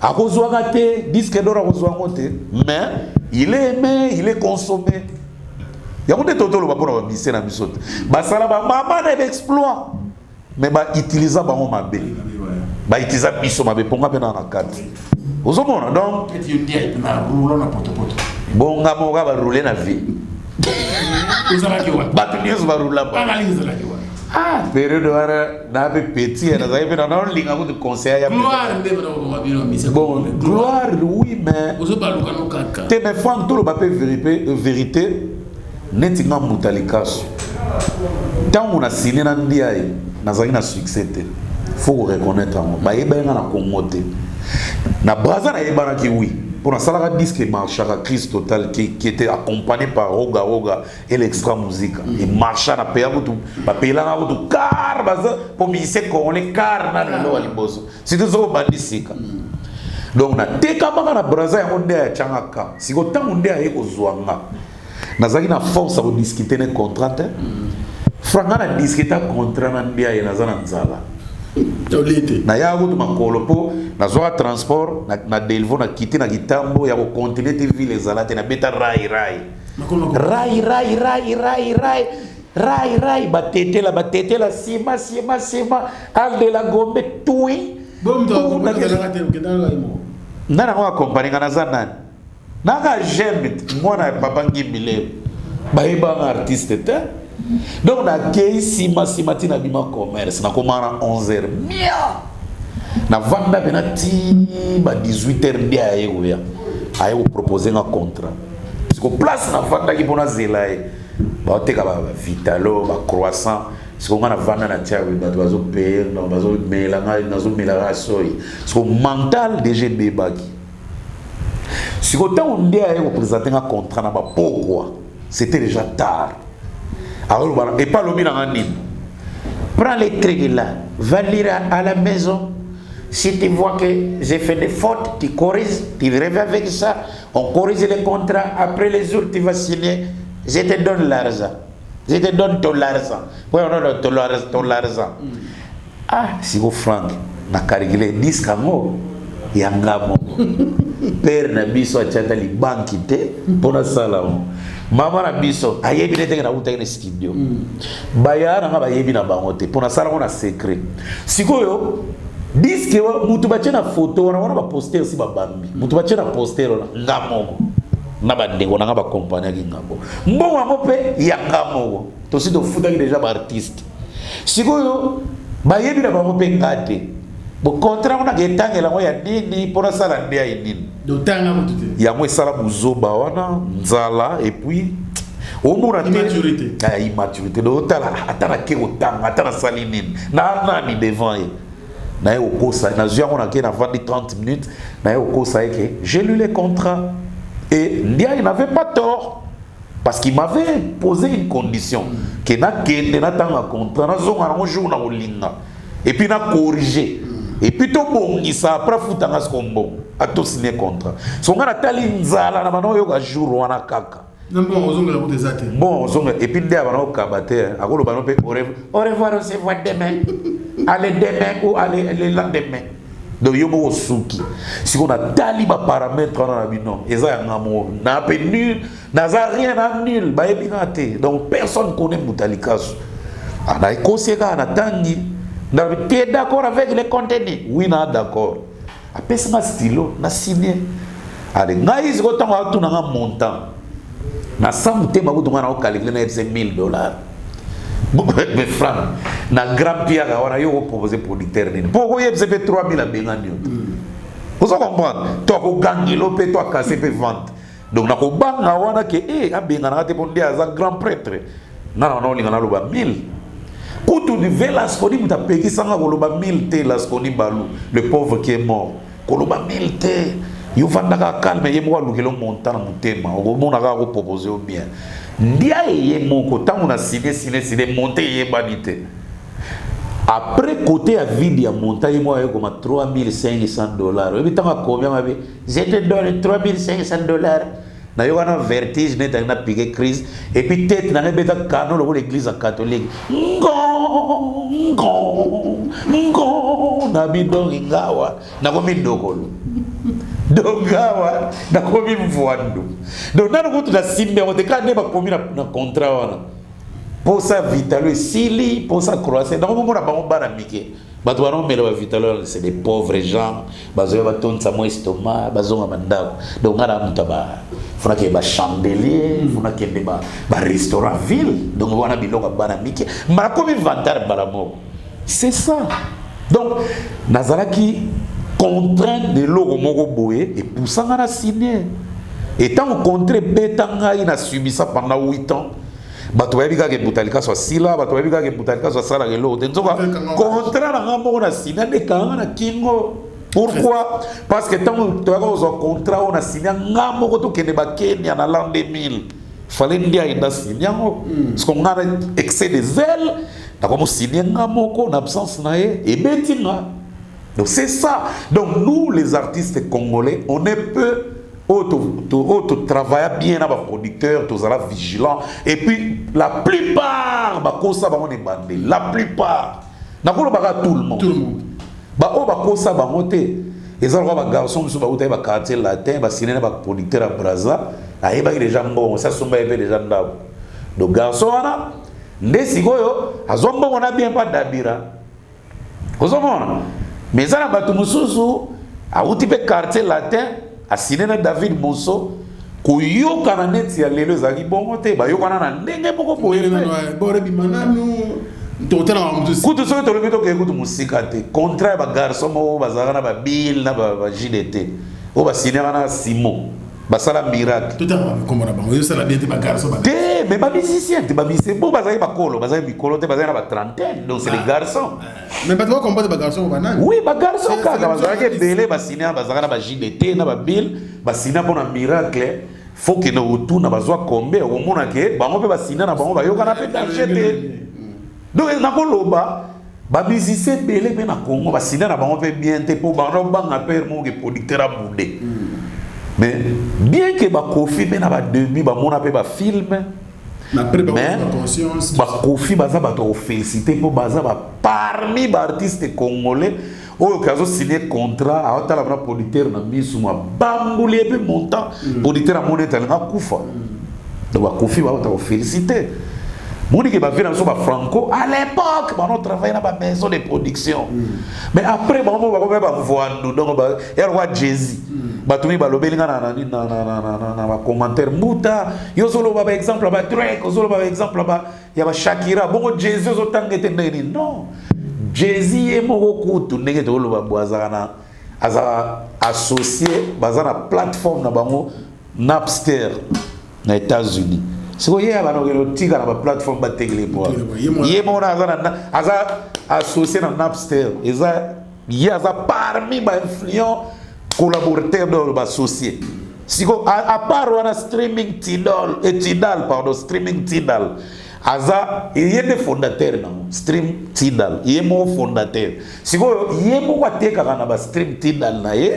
à cause de disque d'or, à cause de mais il est aimé, il est consommé. Il y a des totos pour la mission à Bissot. Ça va exploit. Mais utiliser ma bé. Utiliser biso ma bé pour nga dans la carte. Vous avez donc. Bon, on va rouler la vie. Ah, période de petit, de conseil. Bon, gloire, oui, mais. Tu me fais tout le vérité. Net nga mutalikasu. Tant on a signé dans diaye, nazali na succès te. Faut reconnaître moi. Ba yeba nga na Congote. Na Brazza na yeba na ki oui. Pour la salle disque marchera Chris Total qui était accompagné par Roga et l'extra musique. Il marcha na payer tout, ba payer là tout car baza pour musicien qu'on les car na le liboso. C'est tout ça bandisika. Donc na teka banga na Brazza ya onde ya changaka. Siko tant onde ya eko zwanga. Nazaki na force à discuter un contrat. Franga na discuter contrat na ndia ya nazana nzala. Na ya go to makolopo na zoa transport na delvo na kiti na gitambo ya ko continuer te ville ezalate na beta rai batetela sima al de la gombe tui bom to na na ko accompagner na zanani naka j'aime mwana papa ngimile baeba artiste te. Donc, on a gagné si na bima commerce, na commande 11h. Mia! Na vanda benati ba 18h dia ayegoya. Aye vous proposer un contrat. Parce que place na vanda ki bona zelaye. Ba teka ba vitalo, ba croissant. Parce que on a vanda na tia ba bazo payer, na bazo melanga, nazo melaga soy. Parce que mental déjà débaki. Si autant on dit aye vous présenter un contrat na ba pourquoi? C'était déjà tard. Alors, et pas l'homme dans un nid. Prends les trucs là, va lire à la maison. Si tu vois que j'ai fait des fautes, tu corriges, tu reviens avec ça, on corrige les contrats. Après les jours, tu vas signer. Je te donne l'argent. Je te donne ton argent. Oui, on a ton argent. Ah, si vous franc, na carré 10 camo, yangamo. Père Nabiso a tchata li banquité pour la salle. Maman Nabiso a yebi n'était na uta na studio. Bayara nga ba yebi na bangote pour la salle on a secret. Sikoyo disque mutu ba tchena photo wana ba poster aussi ba bambi. Mutu ba tchena poster na ngamo. Na ba ndeko na ba compagnie ki ngabo. Mbongo ngo pe ya ngamo. To si do futa ki déjà ba artiste. Sikoyo ba yebi na bango pe ngate. Bon contrat on a gagné la moya nini pour ça la ndia nini ya moi sala buzoba wana nzala et puis au mona immaturité immaturité do tala atana ke otanga atana sali nini na ni devant na au kosa na zia on a gagné avant 30 minutes na au kosa que j'ai lu les contrats et ndia il n'avait pas tort parce qu'il m'avait posé une condition que na kende na tanga contrat na zonga na jour na olinga et puis na corriger et puis to bongisa après futanga ce combo a to signer contrat so ngana tali nzala na bano yo ka jour wana kaka bon ozonga la route exacte bon ozonga et puis ndia bano kabate akolo bano pe au revoir on se voit demain allez demain ou allez le lendemain donc yo mo suki si on a tali ba paramètres na bino eza ya ngamo na pe nul n'a rien à nul ba ebinate donc personne connaît Mutalikasu ana ikoseka na tangi na tu es d'accord avec les contenus oui na d'accord après ça stylo na signé allez ngai ziko tango tu na montant na samute mabutu ngana o calculer na $1000 mais franc na grand pierre wana yo proposer producteur nini pourquoi il y a 3000 à bengani vous comprenez toi ko gangilo pe toi casser pe vente donc na ko banga wana ke a bengana te pour dire à grand prêtre na na linga na loba 1000 kutu di velas koni muta peki sanga ko loba 1000 te las koni balu le pauvre qui est mort ko loba 1000 te yo vandaka calme ye mo lukelo montant na mutema o mona ka ko proposer au bien ndia ye moko tango na signé monter ye banité après côté à vide ya montant ye mo comme $3500 et puis tango combien mabe je te donne $3500 na yo wana vertige net na piqué crise et puis tête na beta canon le l'église catholique ngo na bidon ngawa na komi dokolo dongawa na komi mvoando donc na ko la simbe on te kane ba komi na contrat wana pour ça vitalo sili pour ça croiser donc on a ba bana mike bato wana mela ba vitalo c'est des pauvres gens bazo ba tonsa mo estomac bazo mandako donc ngara mutaba funa ke ba chandelier funa ke ba restaurant ville donc wana biloko bana mike ma komi vantar balamo c'est ça donc nazaraki contrainte de l'eau moko boye et pour ça on a signé et tant au contraire betanga il a subi ça pendant 8 ans bato yebika ke Mutalikasu soit sila bato yebika ke Mutalikasu soit sala ke l'eau donc contrat na ngambo na signé de kanga na kingo pourquoi parce que tant tu as un contrat on a signé ngambo ko to kende ba Kenya na l'an 2000 fallait ndia ina signé parce qu'on a excès de zèle na comme signé ngambo ko en absence na et betinga. Donc c'est ça. Donc nous, les artistes congolais, on est peu auto travailler bien à nos producteurs, tous à vigilants. Et puis la plupart, on est bandé. La plupart, n'a pas tout le monde. Tout le monde. Les autres garçons qui sont dans quartier latin, ils sont des producteurs à Brazza. Ils sont des gens bons. Ça sont des gens d'abord. Donc garçons, ils ont bien pas d'abira. Vous savez? Mais ça, a outi pe quartier latin, a signé na David Mosso, ko yo kana net ya lelo zaki bongo te, ba yo kana na ndenge moko boye. Bore bimana no totela wa mutu. Kutu so to le bito ke kutu musika te. Contrat ba garçon mo bazaka na ba bill na ba JDT. O ba signé na Simon. Basala miracle. Tout à fait comme on a ça la bien te ba garçon ba. Te mais ba musicien te ba musicien bon bazaka ba kolo, bazaka bikolo te bazaka na ba trentaine. Donc c'est les garçons. Mais pas toi combattre ba garçon ba nan. Oui, ba garçon ka bazaka belé ba signé bazaka na ba JDT na ba bill, ba signé pour un miracle. Faut que nous retourne bazwa combien au mona ke bango pe ba signé na bango ba yo kana pe danger te. Donc na koloba ba musicien belé pe na Congo ba signé na bango pe bien te pour bango banga père mo ke producteur a boudé. Mais bien que ba Kofi mais na ba demi ba mona pe ba film mais ba Kofi baza ba to féliciter pour baza ba parmi ba artistes congolais au cas où signé contrat a ota la producteur na misu ma bambouler pe montant producteur a moneta na kufa donc ba Kofi ba to féliciter moni que ba vina so ba franco à l'époque ba no travailler na ba maison de production mais après ba mo ba voando donc ba erwa Jay-Z batumi balobelinga na ba commentaire muta yo solo ba exemple ba Drake solo ba exemple ba ya ba Shakira bongo Jay-Z zo tangete ndeni non Jay-Z e moko kutu ndenge to lo ba boazaka na aza associé bazana plateforme na bango Napster na États-Unis siko ye ba no kelo tika na ba plateforme ba tegle po ye mo na aza associé na Napster eza ye aza parmi ba influent collaborateur de l'associé. Si à part on a streaming Tidal, pardon, streaming Tidal. Aza, il y a des fondateurs dans Stream Tidal, il y a mon fondateur. Si vous il y a beaucoup de gens qui Stream Tidal, il y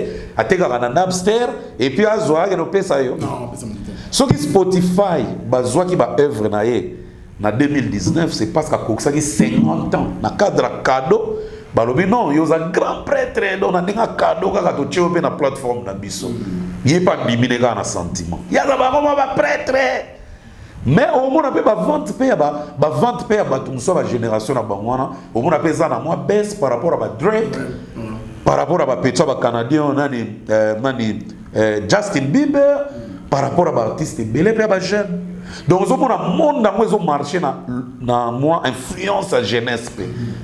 a Napster, et puis Azoa, il y a des gens qui ont Spotify, Bazoa qui va œuvre en 2019, c'est parce qu'il y a 50 ans, dans le cadre de cadeau, non, il y a un grand prêtre, il y a un cadeau qui est la plateforme. Il n'y a pas de limite dans le sentiment. Il y a un prêtre. Mais au moins, on a vente la génération au moins, on a baisse par rapport à Drake, par rapport à Petro Canadien, Justin Bieber, par rapport à l'artiste Belé, à jeune. Donc, on a un monde dans le marché, dans influence à jeunesse.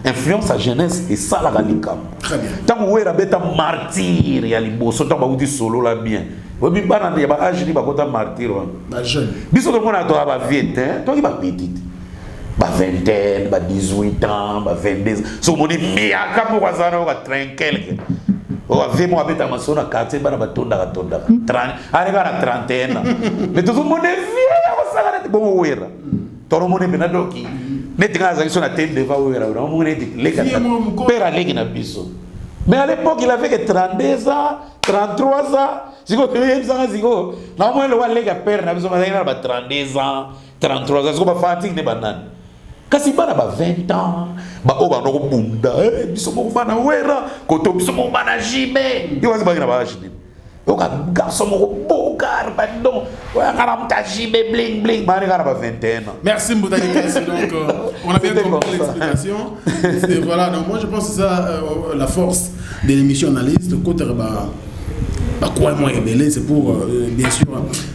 Influence à jeunesse, et ça, la radicale. Très bien. Tant que vous avez un martyr, il y a les beaux, tant que vous avez solo là bien. Vous avez un âge, il y a un martyr. Jeune. Bis on a vie, toi qui vas petit. 20 ans, 18 ans, 22 ans. Si on dit, mais quand on va tranquille. On va faire moi à ma son à 4, on va tourner à 30. Arrive à 31 ans. Mais tout le monde est vieux, on s'arrête. Bon, où est-ce que tout le monde est bien doki. Mais tu as une tête devant où est-ce que on est les gars. Père allait na biso. Mais à l'époque, il avait que 32 ans, 33 ans. Si vous avez normalement, le gars père n'a besoin de 32 ans, 33 ans. C'est comme fatigue des bananes. Quand il y a 20 ans, il y a un bunda, il y a un wera, il y a un jime. Il y a un jime. Il y a un garçon beau gars, pardon. Il y a un jime bling bling. Il y a 21 ans. Merci Mboutani. Donc, on a bien compris l'explication. Voilà, donc moi je pense que c'est ça la force de l'émission Analyste. Côté quoi moi c'est pour bien sûr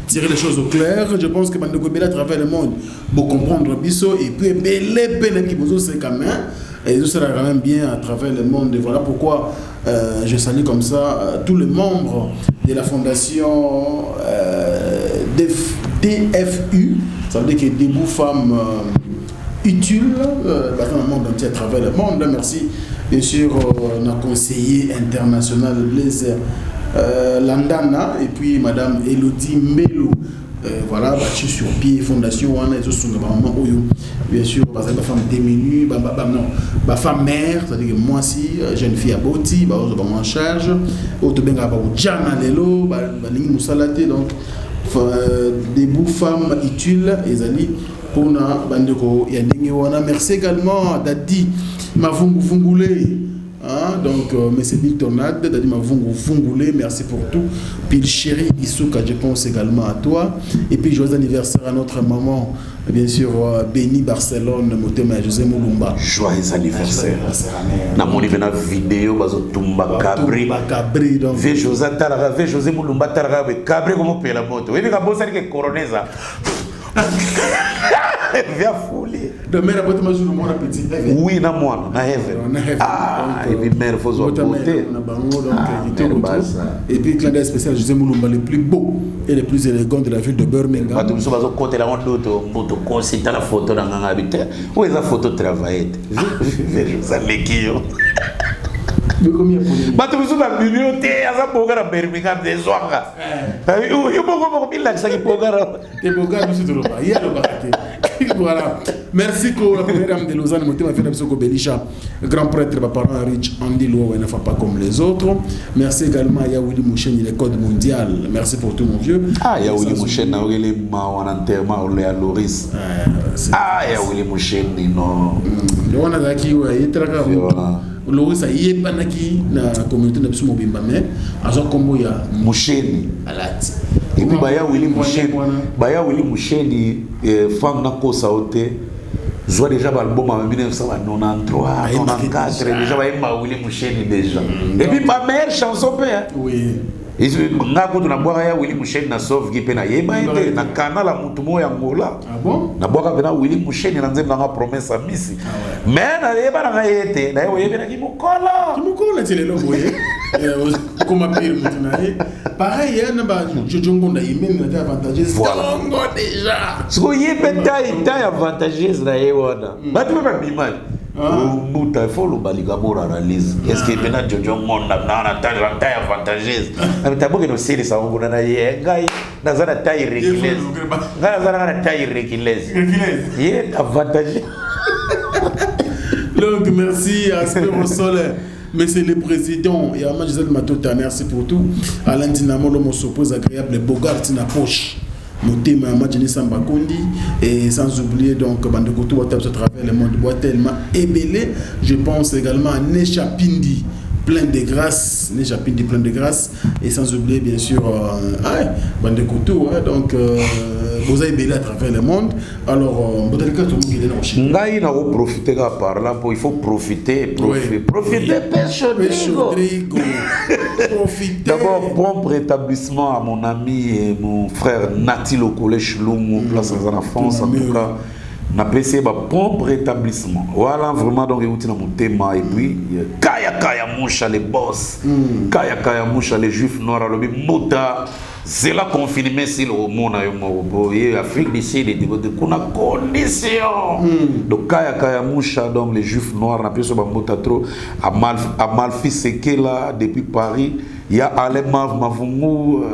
tirer les choses au clair. Je pense que Bandeko Belé à travers le monde pour comprendre Bisso et puis Belé qui vous c'est quand même et ça sera quand même bien à travers le monde. Et voilà pourquoi je salue comme ça tous les membres de la fondation DFU, ça veut dire que Debout Femmes Utiles dans le monde entier à travers le monde. Merci bien sûr notre conseiller international Blaise Landana et puis madame Elodie Mbelo voilà battu sur pied fondation on a tous maman bien sûr parce que ma femme démunie ma femme mère c'est-à-dire que moi aussi jeune fille à Boti bah en charge auto benga ba Jana lelo ba lingi musalate donc Debout Femmes Utiles ezali pona bandeko ya ndenge wana. Merci également à Dadi Mavungu Vungule. Donc, M. Bill Tornade, Dadi Mavungu Vungule, merci pour tout. Puis le chéri Issouka, je pense également à toi. Et puis, joyeux anniversaire à notre maman, bien sûr, Béni Barcelone, Motema José Moulumba. Joyeux anniversaire. Na moni bena vidéo bazo tumba Cabri. Cabri donc. Ve José Moulumba Taraga be Cabri comme pe la moto. Oui, ka bossa que coroneza. Via folie. De mère abote ma jour mon petit. Oui, na moi, na heaven. Ah, et puis mère faut so beauté. Et puis clin d'œil spécial José Moulumba le plus beau et le plus élégant de la ville de Birmingham. Quand tu so côté la moto consulter la photo dans nganga habité. Où est la photo travailler? Vejo ça lekio. De combien pour lui? Bato biso na bibliothèque asa bogara Birmingham des zwanga. Yo boko bila ça qui bogara. Te bogara biso to ba. Ya lo bakate. Voilà. Merci pour la première dame de Lausanne, Motema Fena Bisoko Belisha, grand prêtre, parent riche, Andy Loa, il ne fait pas comme les autres. Merci également à Yaouli Mouchen, il est code mondial. Merci pour tout, mon vieux. Ah, Yaouli Mouchen, il est en enterrement, il est à Loris. Ah, Yaouli Mouchen, non. On a qui est très grave. Loris a yé banaki na communauté de Bismo Bimba, mais à ce combo il y a Mouchen. Et puis Baya Willy Moucheni, femme n'a pas sauté. Je vois déjà l'album en 1993, 1994, déjà Willy Moucheni déjà. Et puis ma meilleure chanson, oui. Et je suis Willy Moucheni na sauve qui pena yeba ite na canal la mutumo ya ngola. Ah bon? Na boka bena Willy Moucheni na nzemba na promesse à Missy. Mais na yeba na yete, na yeba na kimukola. Kimukola c'est le logo. Comme appeler mutunaye. Pareil, hein, bah Jojongo na yemeni na avantageuse. Voilà déjà. Ce que yeba ta avantageuse na yewana. Ba tu pas bimali. Mbuta, il faut le baligamo analyse. Est-ce qu'il y a des gens qui ont une taille avantageuse? Mais tu as beaucoup de séries, ça on a une taille régulière. Une taille régulière. Il est avantageux. Donc, merci à Asper au sol. Monsieur le Président, et à Gisèle Matota, merci pour tout. Alain Dinamo, l'homme s'oppose agréable, Bogart Tina Poche. Motema Madjini Samba Kondi et sans oublier donc Bandekoto Watap à travers le monde boit tellement ébélé. Je pense également à Nesha Pindi, plein de grâce, Nesha Pindi plein de grâce et sans oublier bien sûr Bandekoto donc vous avez ébélé à travers le monde. Alors Botelka tout le monde qui est dans le Chine. Ngaï n'a pas profité par là, il faut profiter, profiter, pêche Rodrigo. D'abord, bon rétablissement à mon ami et mon frère Natil au collège Lungu, place en France. En tout cas, on a apprécié bon rétablissement. Voilà, vraiment, donc, il y a mon thème. Et puis, Kaya Moucha, les boss. Kaya Moucha, les juifs noirs, le Mouta. C'est là qu'on finit si le monde a Afrique d'ici, il y a condition. Donc, Kaya Moucha, donc les juifs noirs, on a pu se battre trop. À Malfi Sekela, depuis Paris, il y a Alain Mavungu,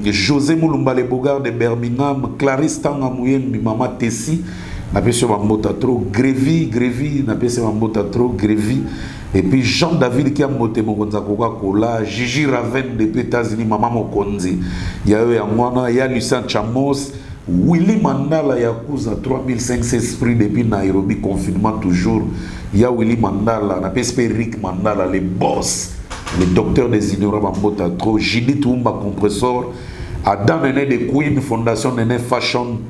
José Moulumba, les Bogards de Birmingham, Clarisse Tangamouyen, Maman Tessi, on a pu se battre trop. Grévy, on a pu se battre trop. Grévy. Et puis Jean-David qui a monté mon Coca-Cola, Gigi Raven depuis les États-Unis, Maman Mokonzi. Il y a eu Angwana, il y a Lucien Chamos, Willy Mandala, il y a 3500 esprits depuis Nairobi, confinement toujours. Il y a Willy Mandala, on appelle Rick Mandala, les boss, les docteurs des ignorants, Mambota Tro, Jini Toumba Compressor, Adam Nene de Queen, Fondation Nene Fashion,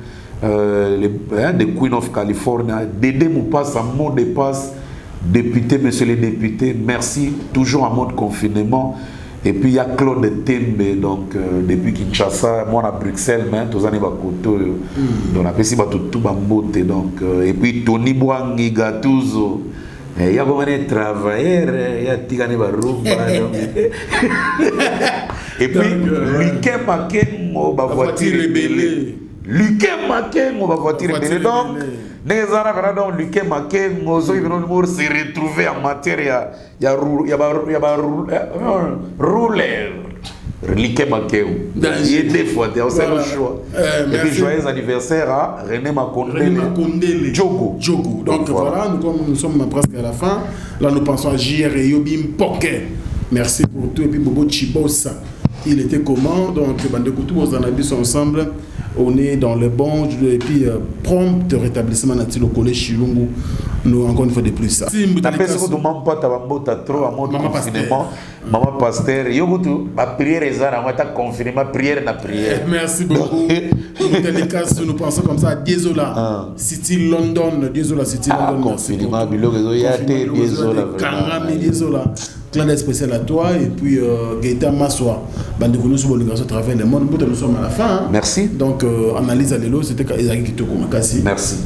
de Queen of California, Dédé Moupas, à mot de passe. Député, monsieur les députés, merci, toujours en mode confinement. Et puis il y a Claude Tembe, donc depuis Kinshasa, moi à Bruxelles, mais tous les années, on a fait tout le donc et puis Tony Bwangi Gattuso, il y a beaucoup de travailleurs, il y a Tigani Baroumba. Et puis Luquet Maken, on va voiture rebelle. Luquet Maken, on va voiture rebelle. Donc, les Arabes, donc, Luquet Maken, on se retrouver en matière, il y a rouleur. Luquet Maken. Il y a des fois, on sait le choix. Et puis, joyeux anniversaire à René Makondele. Djogo. Donc voilà, nous sommes presque à la fin. Là, nous pensons à JR et Yobim Poké. Merci pour tout. Et puis, Bobo Chibosa. Il était comment? Donc, Bandekoutou, on a vu ensemble. On est dans le bon, et puis prompt rétablissement au collège Chilungu. Nous, encore une fois de plus ça. Si vous avez trop à mon confinement, maman pasteur, ma prière est à moi, confinement, prière na prière. Merci beaucoup. Nous pensons comme ça à Désola, City London, Désola, City London. Confinement, Désola. Clin d'œil spécial à toi et puis Gaëtan Massoua. Nous sommes à travers le monde. Nous sommes à la fin. Merci. Donc, analyse à l'élo, c'était Ezaki Kitoko Makasi. Merci.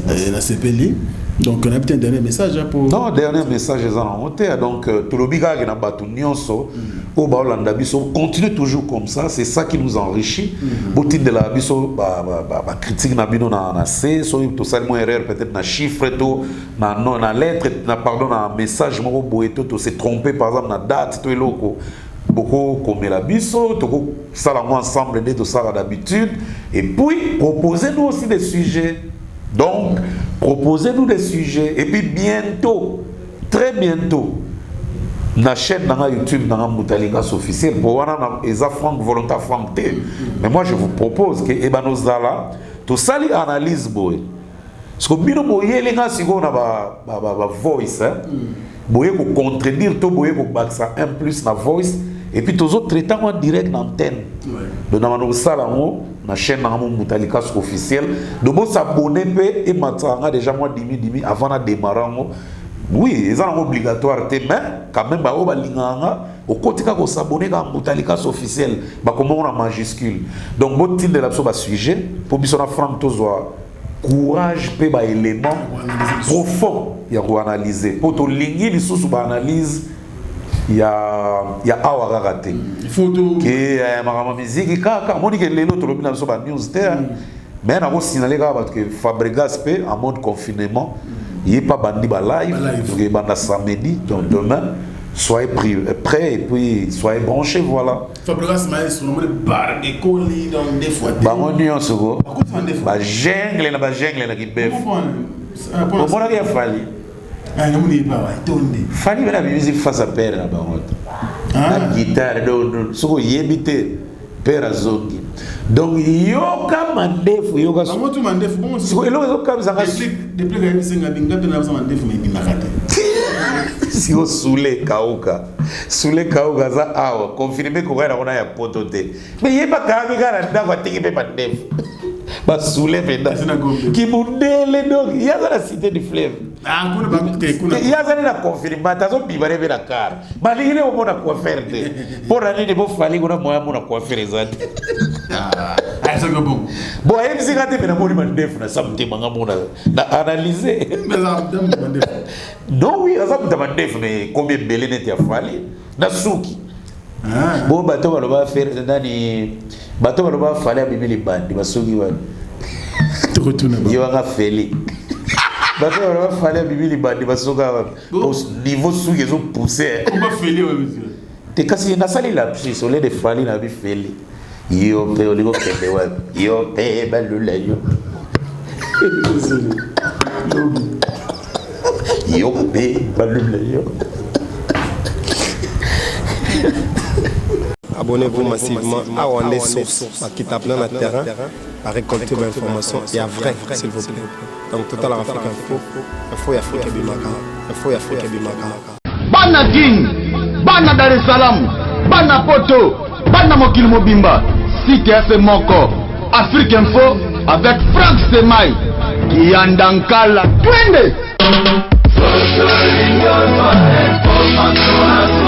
Donc, on a peut-être un dernier message pour. Non, dernier message, ils ont monté. Donc, tout le biga qui n'a pas tout nyonso, au Baolanda Bisso, continue toujours comme ça. C'est ça qui nous enrichit. Au titre de la Bisso, critique n'a pas na C, tout ça, mon erreur peut-être na chiffre, tout, na lettre, pardon, na message, mon boeto, tout s'est trompé par exemple na date, tout est loco. Beaucoup comme la Bisso, tout ça ensemble de tout ça d'habitude. Et puis, proposez-nous aussi des sujets. Donc, proposez-nous des sujets. Et puis bientôt, très bientôt, la chaîne dans YouTube, dans la Moutalikas officielle, pour voir les Franck volontaire Franck T. Mais moi, je vous propose que Ebanozala, tout ça, les analyse, boy. Parce que bino boye les gars, si on a ba voice, boye pour contredire, tout boye pour battre ça un plus la voice. Et puis tous autres traitants en direct d'antenne. Donc dans nos salles, la chaîne Moutalikas officielle, de bon s'abonner et maintenant déjà moi 10 000 avant de démarrer. Oui, c'est obligatoire, mais quand même au côté de s'abonner à Moutalikas officielle, comment on a majuscule. Donc bon titre de la sujet pour que Franck Tozoa courage pe ba élément profond ya ko analyser pour to lingi li sous ba analyse il y a awa raté photo que ma musique ka moni que lelo to lobina so ba news ter mais na ko signaler ka parce que Fabregas pe en mode confinement Il n'est pas bandi live. Donc il est samedi, donc demain. Soyez prêts et puis soyez branchés, voilà. Fabregas Maïs, on a bar et colis dans des fois. Bah on y en seconde. Bah jungle na qui bœuf. Comment on a fallu? Ah non mais pas tourner. Fallu la musique face à père là bas. La guitare do soko yebite père azongi. Donc yoka mandefu yoka. Comment tu mandefu bon? Soko elo comme ça. Depuis que singa binga tu na mandefu mais binakate. Si on soule kauka za awa confirmer ko gara ona ya potote mais yeba ka gara ndako atiki pe pandef ba soule penda ki mundele donc yaza la cité du fleuve ah kuna yaza na confirmata zo bibare be la car balingile o mona quoi faire de pour aller de bo fali kuna moya mona quoi faire ezati ah ça bon bon et si gate na moni mandef na samte manga mona na analyser mais ça mandef non oui ça me demande mais combien belé n'était fallu na souki bon bato baloba faire nani bato baloba fallait bibili bandi basuki wa te retourne ba yo nga feli bato baloba fallait bibili bandi basuka au niveau souki zo pousser on va feli ouais monsieur te kasi na sali la psi solé de fali na bi feli yo pe oligo kende wa yo pe balula yo yo pe balula yo. Abonnez-vous massivement à Wandé Source, qui tape dans le terrain, à récolter vos informations. Il y a vrai, s'il vous plaît. Donc, Total Africa Info, Info Africa Bimaka, Info Africa Bimaka. Bana King, Bana Dar es Salaam, Bana Poto, Bana Mokil Mobimba, CTF Moko, Afrique Info, avec Franck Semaï, Kiandankala, Twende!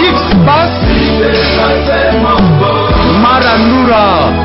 X-Bass Maranura